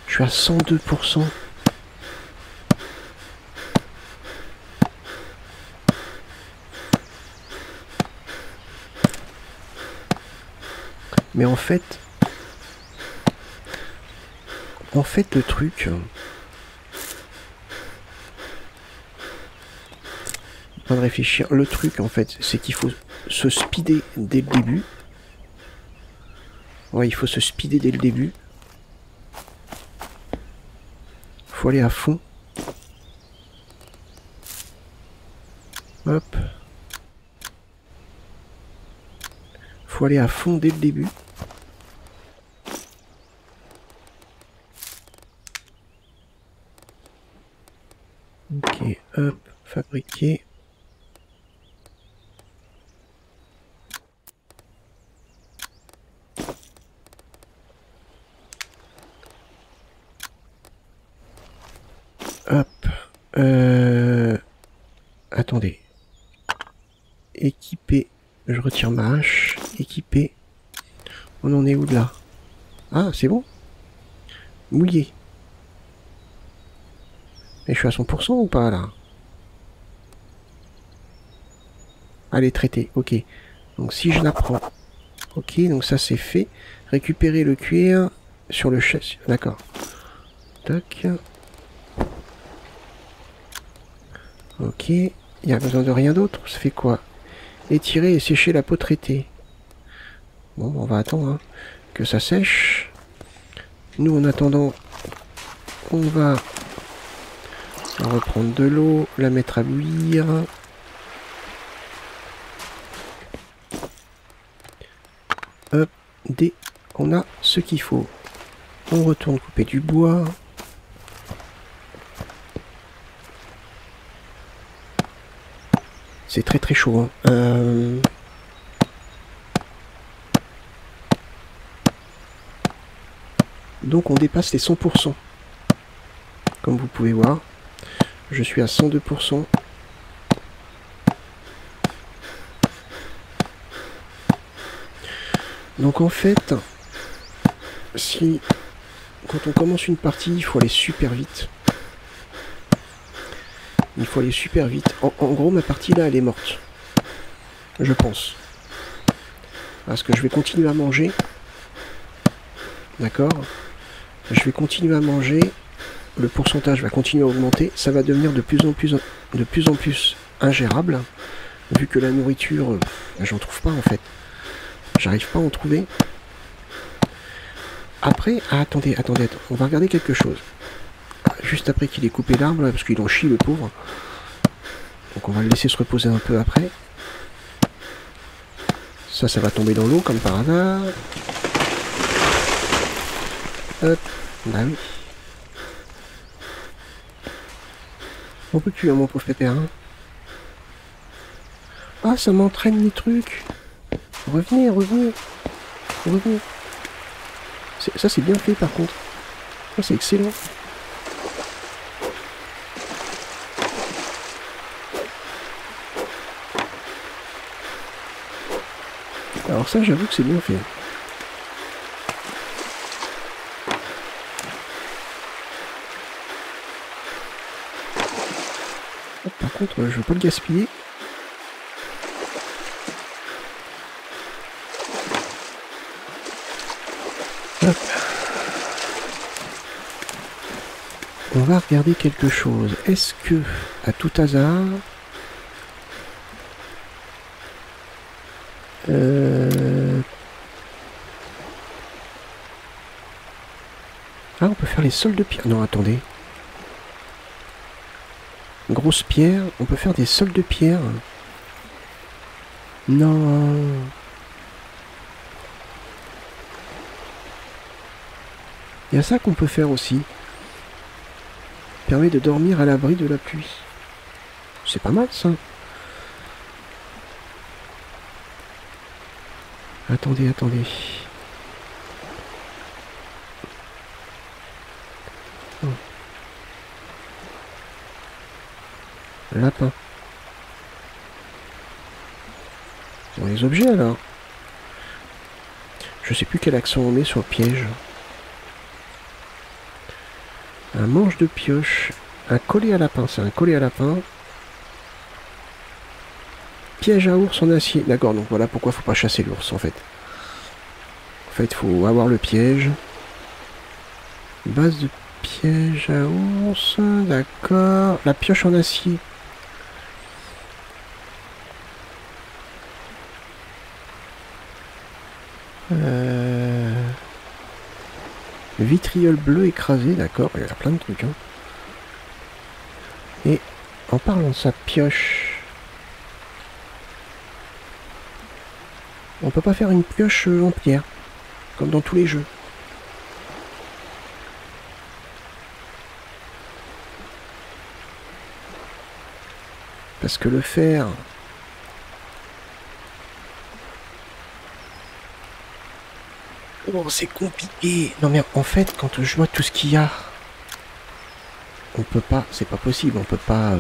Je suis à 102%. Mais en fait, le truc, de réfléchir, le truc en fait, c'est qu'il faut se speeder dès le début. Ouais, il faut se speeder dès le début. Faut aller à fond. Hop. Faut aller à fond dès le début. Ok, hop, fabriquer. Hop. Attendez. Équiper. Je retire ma hache. Équiper. On en est où de là? Ah, c'est bon. Mouillé. Et je suis à 100% ou pas là? Allez, traité. Ok. Donc si je la prends. Ok, donc ça c'est fait. Récupérer le cuir sur le châssis. D'accord. Tac. Ok. Il n'y a besoin de rien d'autre. Ça fait quoi? Étirer et sécher la peau traitée. Bon, on va attendre hein, que ça sèche. Nous, en attendant, on va reprendre de l'eau, la mettre à bouillir. Hop, dès qu'on a ce qu'il faut, on retourne couper du bois. C'est très très chaud. Hein. Donc on dépasse les 100%. Comme vous pouvez voir, je suis à 102%. Donc en fait, si quand on commence une partie, il faut aller super vite. Il faut aller super vite. En gros, ma partie là, elle est morte. Je pense. Parce que je vais continuer à manger. D'accord? Je vais continuer à manger. Le pourcentage va continuer à augmenter. Ça va devenir de plus en plus ingérable. Vu que la nourriture, j'en trouve pas en fait. J'arrive pas à en trouver. Après, attendez. On va regarder quelque chose. Juste après qu'il ait coupé l'arbre, parce qu'il en chie le pauvre. Donc on va le laisser se reposer un peu après. Ça va tomber dans l'eau comme par hasard. Hop, bah oui. On peut plus, hein, mon pauvre pépère. Hein. Ah, ça m'entraîne les trucs. Revenez. Ça, c'est bien fait par contre. Ça, c'est excellent. Alors ça, j'avoue que c'est bien fait. Par contre, je veux pas le gaspiller. Hop. On va regarder quelque chose. Est-ce que, à tout hasard... Ah, on peut faire les sols de pierre. Non, attendez. Grosse pierre, on peut faire des sols de pierre. Non. Il y a ça qu'on peut faire aussi. permet de dormir à l'abri de la pluie. C'est pas mal ça. Attendez, attendez. Oh. Lapin. Dans les objets alors. Je sais plus quel accent on met sur le piège. Un manche de pioche. Un collet à lapin. C'est un collet à lapin. Piège à ours en acier. D'accord, donc voilà pourquoi faut pas chasser l'ours en fait. En fait, il faut avoir le piège. Base de piège à ours. D'accord. La pioche en acier. Vitriol bleu écrasé, d'accord, il y a plein de trucs. Hein. Et en parlant de sa pioche, on peut pas faire une pioche en pierre, comme dans tous les jeux. Parce que le fer... Oh, c'est compliqué. Non mais en fait, quand je vois tout ce qu'il y a, on peut pas, c'est pas possible, on peut pas...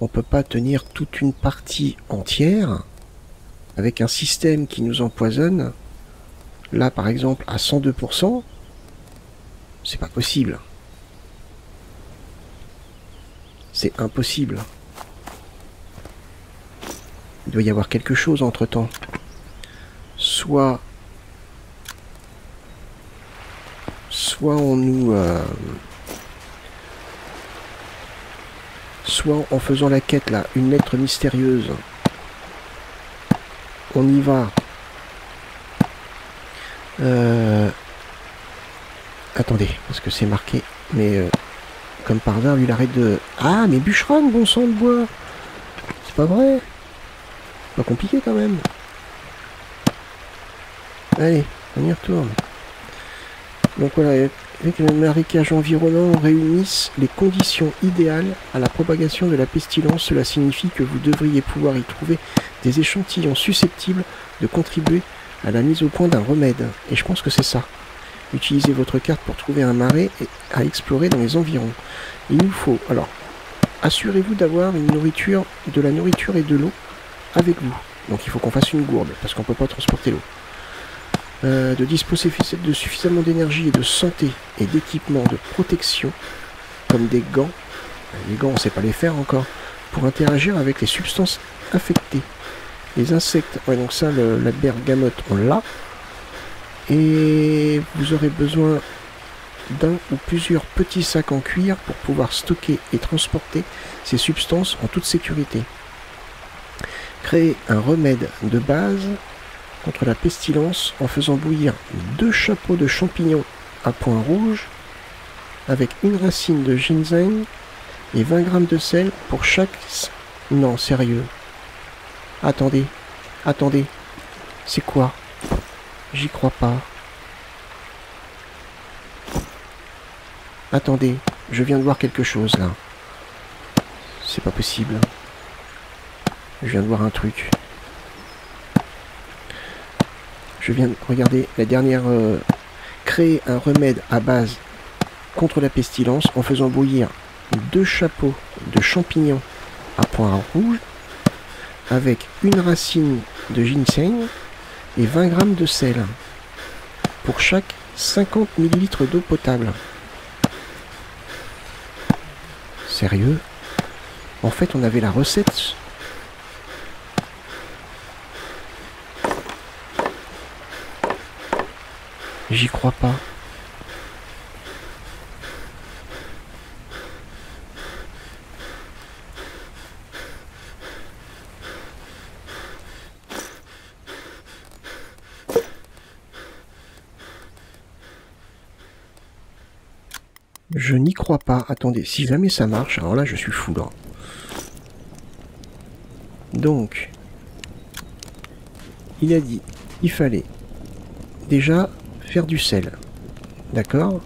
On peut pas tenir toute une partie entière avec un système qui nous empoisonne. Là, par exemple, à 102%, c'est pas possible. C'est impossible. Il doit y avoir quelque chose entre-temps. Soit on nous... soit en faisant la quête là, une lettre mystérieuse, on y va. Attendez, parce que c'est marqué, mais comme par hasard, lui il arrête de... Ah, mais bûcheronne, bon sang de bois. C'est pas vrai. Pas compliqué quand même. Allez, on y retourne. Donc voilà, avec le marécage environnant, on réunisse les conditions idéales à la propagation de la pestilence. Cela signifie que vous devriez pouvoir y trouver des échantillons susceptibles de contribuer à la mise au point d'un remède. Et je pense que c'est ça. Utilisez votre carte pour trouver un marais et à explorer dans les environs. Il nous faut, alors, assurez-vous d'avoir une nourriture, de la nourriture et de l'eau avec vous. Donc il faut qu'on fasse une gourde, parce qu'on ne peut pas transporter l'eau. De disposer de suffisamment d'énergie et de santé et d'équipements de protection, comme des gants. Les gants, on ne sait pas les faire encore, pour interagir avec les substances affectées. Les insectes, ouais, donc ça, la bergamote, on l'a. Et vous aurez besoin d'un ou plusieurs petits sacs en cuir pour pouvoir stocker et transporter ces substances en toute sécurité. Créer un remède de base contre la pestilence en faisant bouillir 2 chapeaux de champignons à point rouge avec une racine de ginseng et 20 grammes de sel pour chaque... Non, sérieux. Attendez, attendez. C'est quoi? J'y crois pas. Attendez, je viens de voir quelque chose là. C'est pas possible. Je viens de voir un truc. Je viens de regarder la dernière... créer un remède à base contre la pestilence en faisant bouillir 2 chapeaux de champignons à point rouge avec une racine de ginseng et 20 grammes de sel pour chaque 50 ml d'eau potable. Sérieux? En fait, on avait la recette. J'y crois pas. Je n'y crois pas. Attendez, si jamais ça marche, alors là je suis fou là. Donc, il a dit, il fallait déjà Faire du sel. D'accord.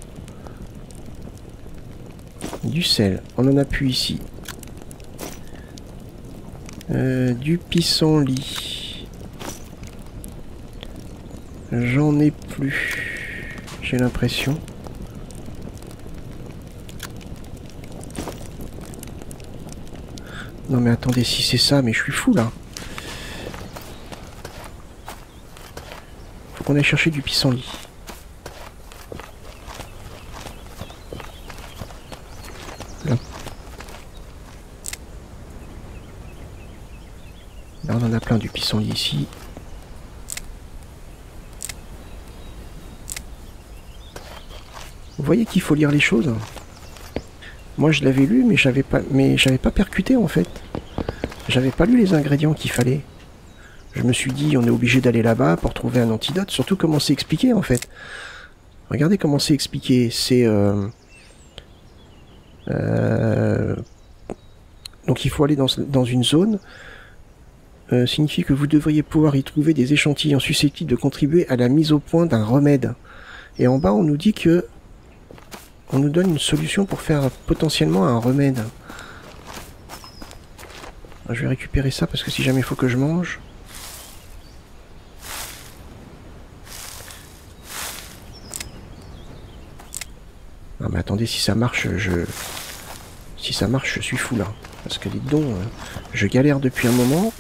Du sel. On en a plus ici. Du pissenlit. J'en ai plus. J'ai l'impression. Non mais attendez, si c'est ça, mais je suis fou là. Faut qu'on aille chercher du pissenlit. Là. Là on en a plein du pissenlit ici. Vous voyez qu'il faut lire les choses. Moi je l'avais lu mais j'avais pas percuté en fait. J'avais pas lu les ingrédients qu'il fallait. Je me suis dit on est obligé d'aller là-bas pour trouver un antidote, surtout comment c'est expliqué en fait. Regardez comment c'est expliqué. C'est donc il faut aller dans une zone. Signifie que vous devriez pouvoir y trouver des échantillons susceptibles de contribuer à la mise au point d'un remède. Et en bas on nous dit que on nous donne une solution pour faire potentiellement un remède. Je vais récupérer ça parce que si jamais il faut que je mange. Ah mais attendez, si ça marche, si ça marche, je suis fou là. Parce que les dons, je galère depuis un moment.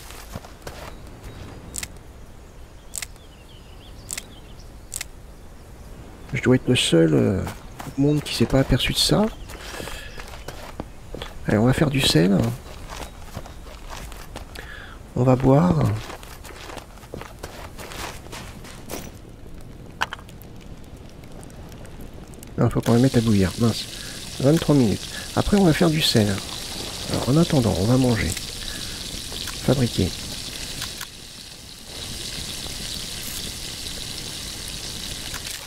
Je dois être le seul au monde qui s'est pas aperçu de ça. Allez, on va faire du sel. On va boire. Il faut qu'on la mette à bouillir. Mince. 23 minutes. Après, on va faire du sel. Alors, en attendant, on va manger. Fabriquer.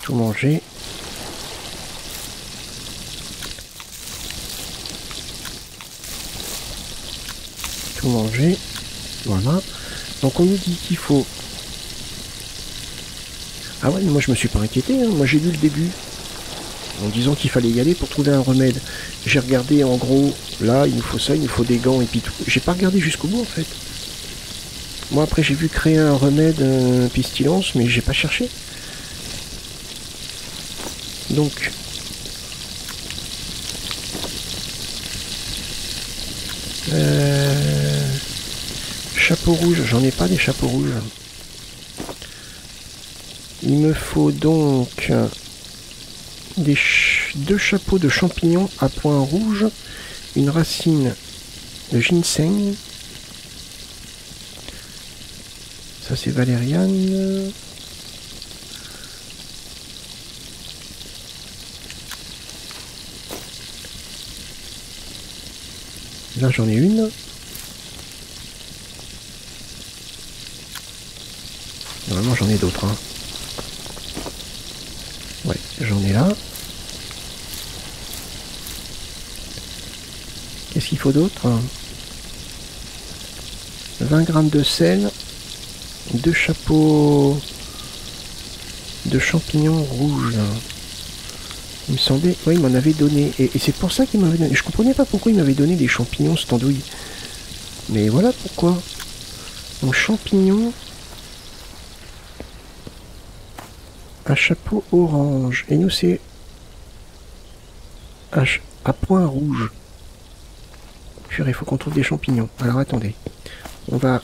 Tout manger. Tout manger. Voilà. Donc on nous dit qu'il faut... Ah ouais, mais moi je me suis pas inquiété, hein. Moi j'ai lu le début. En disant qu'il fallait y aller pour trouver un remède. J'ai regardé en gros, là il nous faut ça, il nous faut des gants et puis tout. J'ai pas regardé jusqu'au bout en fait. Moi après j'ai vu créer un remède pestilence, mais j'ai pas cherché. Donc... Chapeau rouge, j'en ai pas des chapeaux rouges. Il me faut donc deux chapeaux de champignons à points rouges, une racine de ginseng. Ça c'est valériane. Là j'en ai une. Normalement j'en ai d'autres. Hein. Ouais, j'en ai là. Qu'est-ce qu'il faut d'autre? 20 grammes de sel. 2 chapeaux de champignons rouges. Il me semblait... Oui, il m'en avait donné. Et c'est pour ça qu'il m'avait donné... Je comprenais pas pourquoi il m'avait donné des champignons, cette andouille. Mais voilà pourquoi. Donc champignons... Un chapeau orange. Et nous, c'est... à point rouge. Purée, il faut qu'on trouve des champignons. Alors, attendez. On va...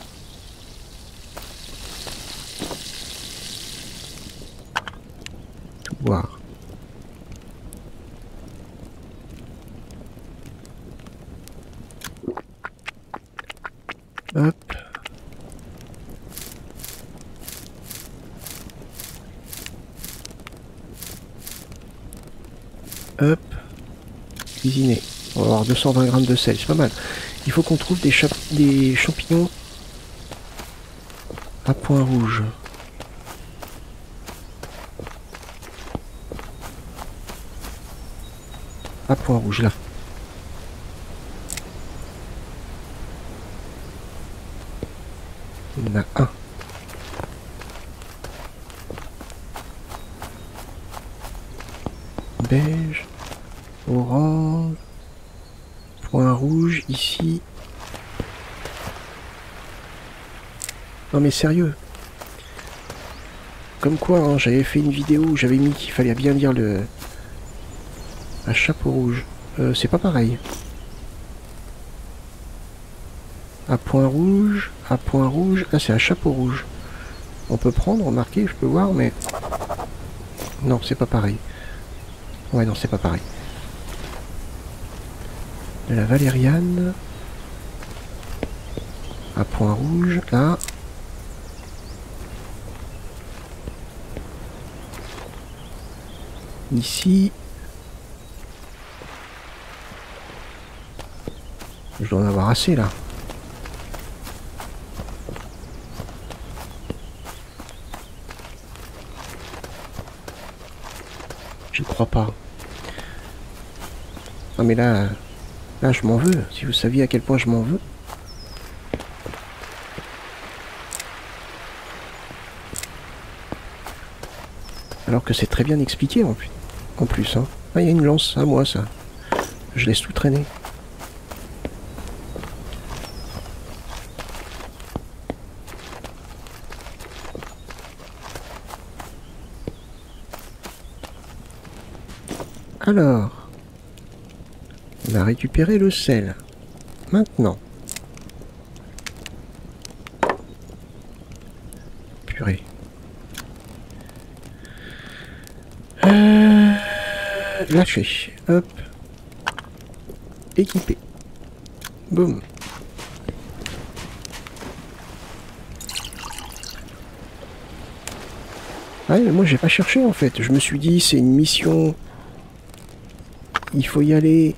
tout boire. Hop. Hop. Cuisiner. On va avoir 220 grammes de sel, c'est pas mal. Il faut qu'on trouve des champignons à point rouge. À point rouge, là. Il y en a un. beige, orange, point rouge ici. Non mais sérieux. Comme quoi, hein, j'avais fait une vidéo où j'avais mis qu'il fallait bien lire le... Un chapeau rouge. C'est pas pareil. À point rouge, là c'est un chapeau rouge. On peut prendre, remarquez, je peux voir, mais... Non, c'est pas pareil. Ouais, non, c'est pas pareil. De la valériane. À point rouge, là. Ici. Je dois en avoir assez, là. J'y crois pas. Ah mais là je m'en veux. Si vous saviez à quel point je m'en veux. Alors que c'est très bien expliqué en plus. Hein. Ah, il y a une lance à moi ça. Je laisse tout traîner. Alors, on a récupéré le sel. Maintenant. Purée. Lâcher. Hop. Équipé. Boum. Ouais, mais moi j'ai pas cherché en fait. Je me suis dit c'est une mission... Il faut y aller.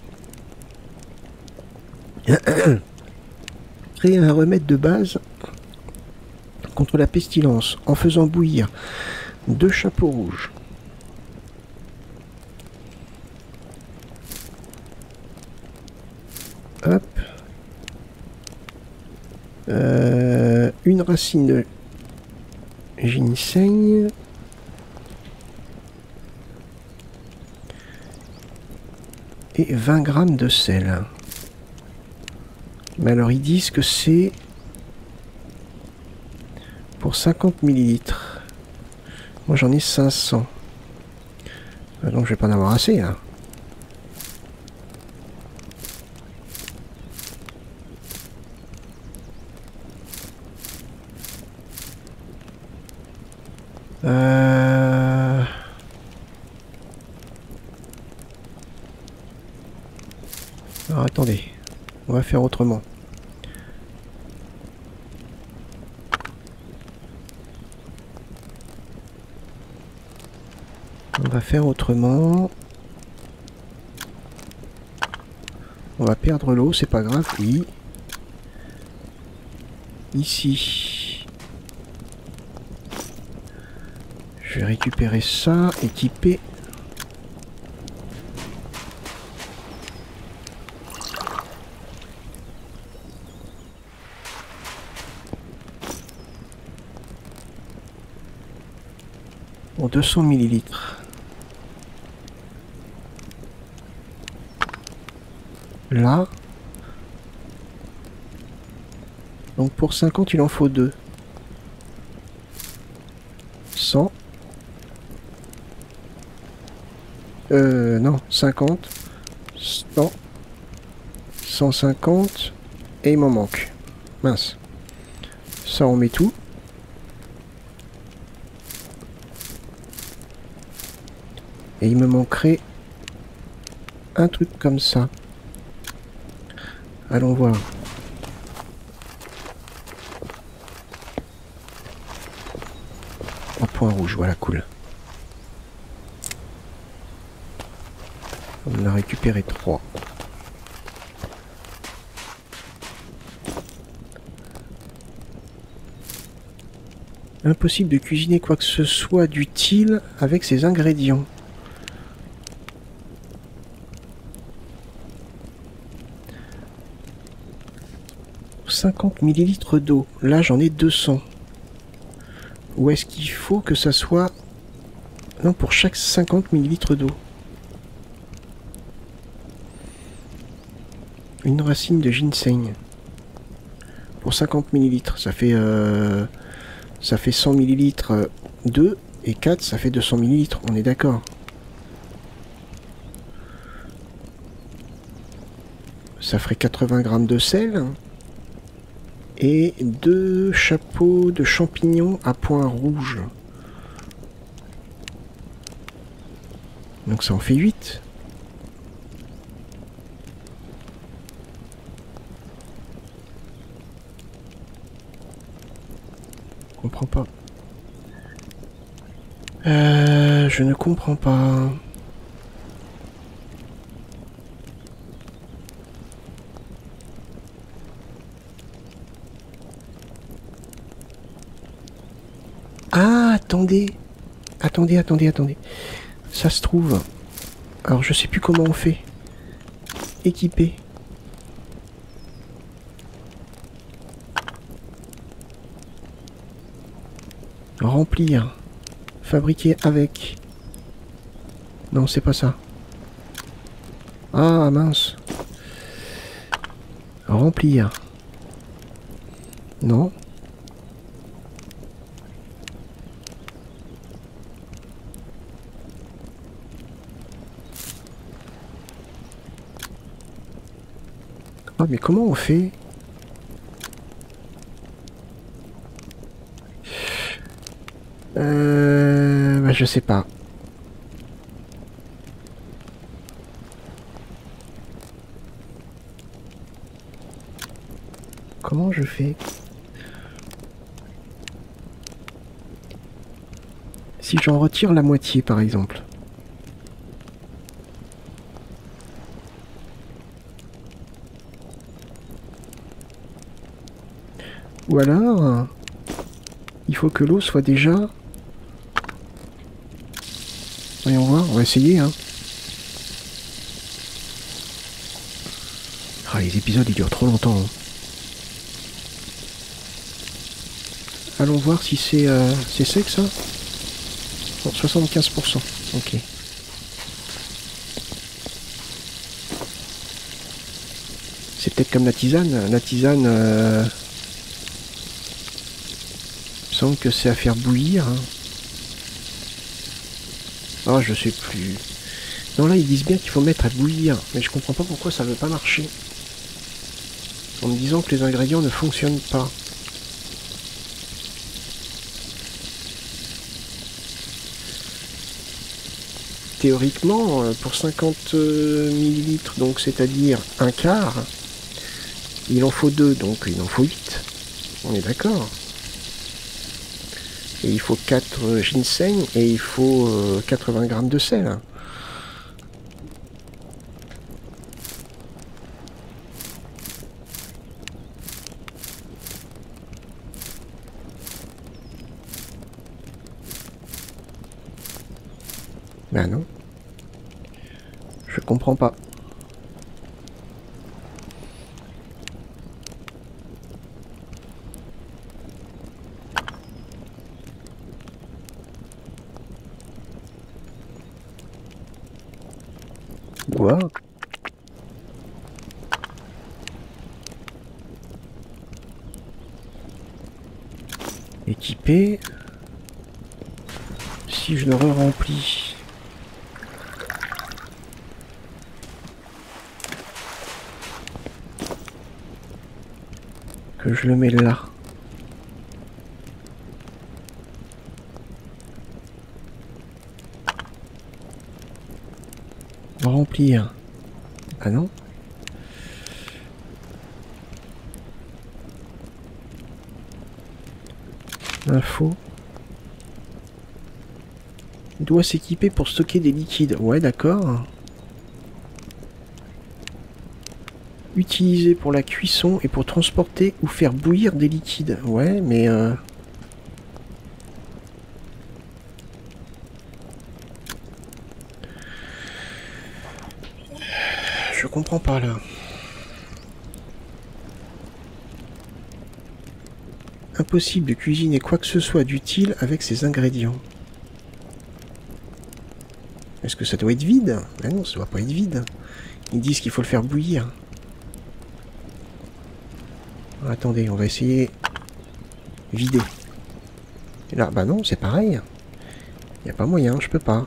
Créer un remède de base contre la pestilence en faisant bouillir 2 chapeaux rouges. Hop. Une racine de ginseng. Et 20 grammes de sel. Mais alors ils disent que c'est pour 50 millilitres. Moi j'en ai 500. Donc je vais pas en avoir assez là. Alors attendez, on va faire autrement. On va faire autrement. On va perdre l'eau, c'est pas grave, oui. Ici. Je vais récupérer ça, équiper. Pour 200 millilitres. Là. Donc pour 50, il en faut 2. 100. Non, 50. 100. 150. Et il m'en manque. Mince. Ça, on met tout. Et il me manquerait un truc comme ça. Allons voir. En point rouge, voilà, cool. On en a récupéré 3. Impossible de cuisiner quoi que ce soit d'utile avec ces ingrédients. Pour 50 millilitres d'eau. Là, j'en ai 200. Ou est-ce qu'il faut que ça soit... Non, pour chaque 50 millilitres d'eau. Une racine de ginseng. Pour 50 millilitres, ça fait 100 millilitres 2 et 4, ça fait 200 millilitres, on est d'accord. Ça ferait 80 grammes de sel et 2 chapeaux de champignons à points rouges. Donc ça en fait 8. Je comprends pas. Je ne comprends pas. Ah, attendez. Attendez. Ça se trouve. Alors, je sais plus comment on fait. Équiper. Remplir. Fabriquer avec. Non, c'est pas ça. Ah, mince. Remplir. Non. Ah, mais comment on fait? Bah, je sais pas. Comment je fais? Si j'en retire la moitié, par exemple. Ou alors, il faut que l'eau soit déjà... Voyons voir, on va essayer, hein. Ah, les épisodes, ils durent trop longtemps, hein. Allons voir si c'est sec, ça. Bon, 75%, ok. C'est peut-être comme la tisane. La tisane... il me semble que c'est à faire bouillir, hein. Ah, je sais plus. Non, là, ils disent bien qu'il faut mettre à bouillir. Mais je comprends pas pourquoi ça veut pas marcher. En me disant que les ingrédients ne fonctionnent pas. Théoriquement, pour 50 millilitres, donc c'est-à-dire un quart, il en faut 2, donc il en faut 8. On est d'accord. Et il faut 4 ginseng et il faut 80 grammes de sel. Ben non. Je comprends pas. Quoi? Équipé. Si je le re-remplis. Que je le mets là. Remplir. Ah non. Info. Il doit s'équiper pour stocker des liquides. Ouais, d'accord. Utilisé pour la cuisson et pour transporter ou faire bouillir des liquides. Ouais, mais... Je comprends pas, là. Impossible de cuisiner quoi que ce soit d'utile avec ces ingrédients. Est-ce que ça doit être vide? Ben non, ça doit pas être vide. Ils disent qu'il faut le faire bouillir. Attendez, on va essayer... Vider. Et là, bah non, c'est pareil. Il n'y a pas moyen, je peux pas.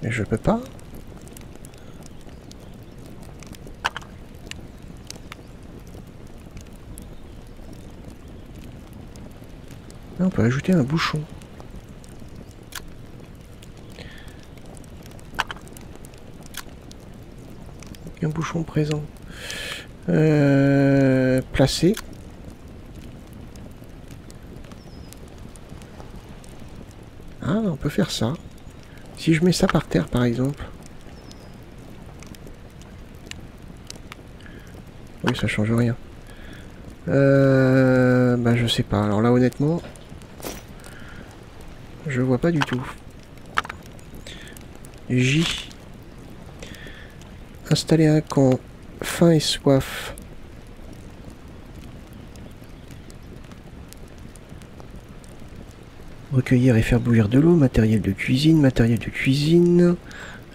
Mais je peux pas. Là, on peut ajouter un bouchon. Un bouchon présent. Placé. Ah, on peut faire ça. Si je mets ça par terre, par exemple. Oui, ça change rien. Bah, je sais pas. Alors là, honnêtement, je vois pas du tout. J. Installer un camp. Faim et soif. Recueillir et faire bouillir de l'eau. Matériel de cuisine. Matériel de cuisine.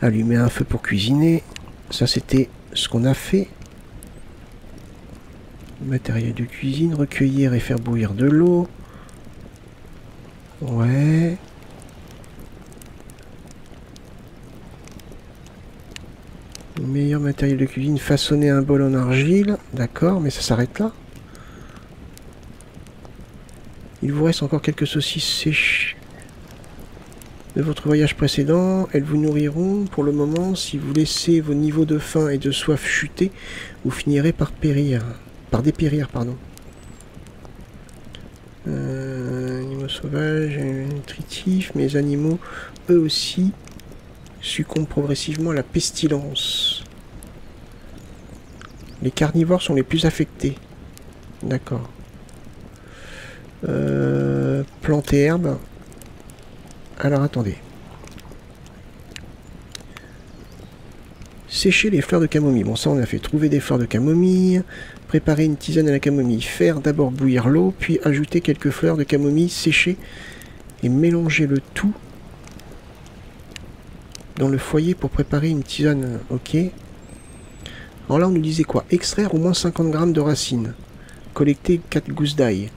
Allumer un feu pour cuisiner. Ça, c'était ce qu'on a fait. Matériel de cuisine. Recueillir et faire bouillir de l'eau. Ouais. Meilleur matériel de cuisine, façonner un bol en argile. D'accord, mais ça s'arrête là. Il vous reste encore quelques saucisses sèches de votre voyage précédent. Elles vous nourriront pour le moment. Si vous laissez vos niveaux de faim et de soif chuter, vous finirez par périr. Par dépérir, pardon. Animaux sauvages, nutritifs, mes animaux, eux aussi, succombent progressivement à la pestilence. Les carnivores sont les plus affectés. D'accord. Plantes et herbes. Alors attendez. Sécher les fleurs de camomille. Bon, ça on a fait. Trouver des fleurs de camomille. Préparer une tisane à la camomille. Faire d'abord bouillir l'eau, puis ajouter quelques fleurs de camomille séchées et mélanger le tout dans le foyer pour préparer une tisane. Ok. Alors là on nous disait quoi? Extraire au moins 50 grammes de racines. Collecter 4 gousses d'ail.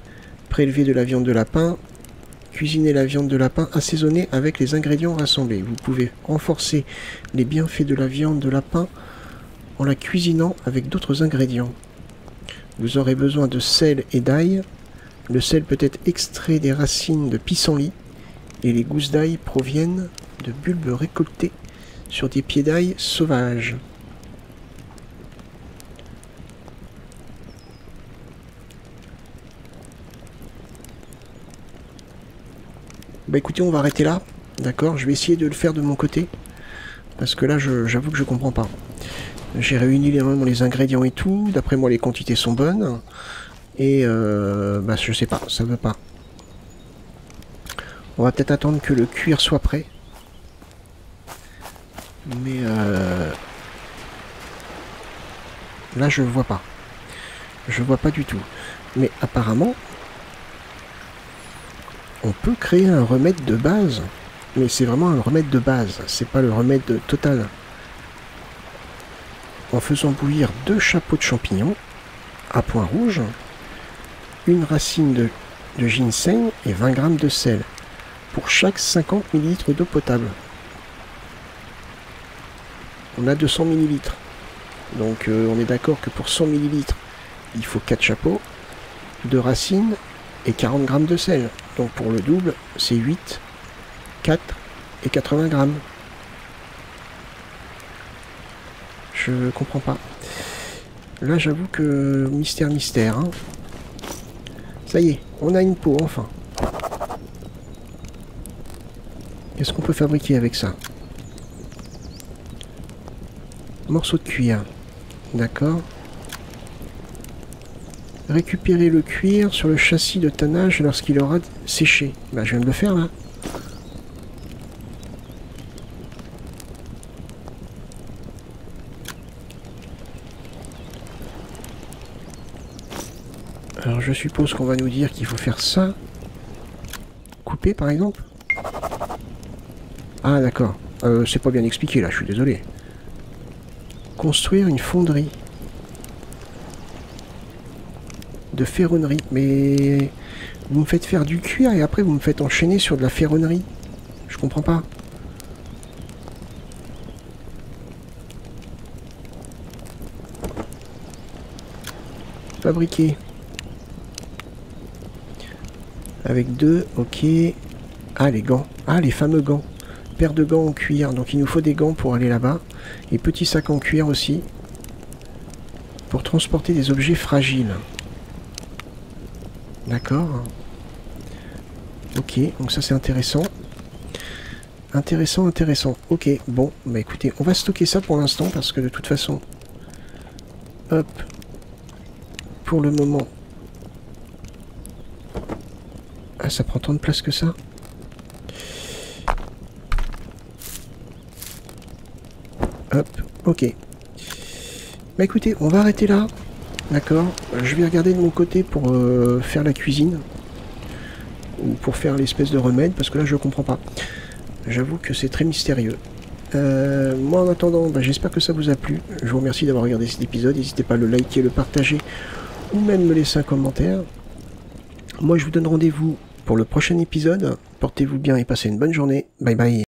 Prélever de la viande de lapin. Cuisiner la viande de lapin assaisonnée avec les ingrédients rassemblés. Vous pouvez renforcer les bienfaits de la viande de lapin en la cuisinant avec d'autres ingrédients. Vous aurez besoin de sel et d'ail. Le sel peut être extrait des racines de pissenlit et les gousses d'ail proviennent de bulbes récoltés sur des pieds d'ail sauvages. Bah écoutez, on va arrêter là, d'accord? Je vais essayer de le faire de mon côté, parce que là, j'avoue que je comprends pas. J'ai réuni les ingrédients et tout, d'après moi les quantités sont bonnes, et bah je sais pas, ça veut pas. On va peut-être attendre que le cuir soit prêt. Mais là je vois pas. Je vois pas du tout. Mais apparemment, on peut créer un remède de base. Mais c'est vraiment un remède de base. C'est pas le remède total. En faisant bouillir 2 chapeaux de champignons à point rouge, une racine de ginseng et 20 g de sel pour chaque 50 ml d'eau potable. On a 200 ml. Donc on est d'accord que pour 100 ml, il faut 4 chapeaux, 2 racines et 40 g de sel. Donc pour le double, c'est 8, 4 et 80 grammes. Je comprends pas. Là, j'avoue que mystère, hein. Ça y est, on a une peau, enfin. Qu'est-ce qu'on peut fabriquer avec ça? Morceau de cuir. D'accord. Récupérer le cuir sur le châssis de tannage lorsqu'il aura séché. Bah, je viens de le faire, là. Alors je suppose qu'on va nous dire qu'il faut faire ça. couper par exemple? Ah d'accord. C'est pas bien expliqué là, je suis désolé. Construire une fonderie. De ferronnerie. Mais vous me faites faire du cuir et après vous me faites enchaîner sur de la ferronnerie. Je comprends pas. Fabriquer. Avec 2, ok. Ah, les gants. Ah, les fameux gants. Paire de gants en cuir. Donc il nous faut des gants pour aller là-bas. Et petit sac en cuir aussi. Pour transporter des objets fragiles. D'accord. Ok, donc ça c'est intéressant. Intéressant, intéressant. Ok, bon, bah écoutez, on va stocker ça pour l'instant parce que de toute façon... Hop. Pour le moment... Ah, ça prend tant de place que ça? Hop, ok. Bah écoutez, on va arrêter là. D'accord. Je vais regarder de mon côté pour faire la cuisine. Ou pour faire l'espèce de remède, parce que là je comprends pas. J'avoue que c'est très mystérieux. Moi en attendant, bah, j'espère que ça vous a plu. Je vous remercie d'avoir regardé cet épisode. N'hésitez pas à le liker, le partager, ou même me laisser un commentaire. Moi je vous donne rendez-vous pour le prochain épisode. Portez-vous bien et passez une bonne journée. Bye bye.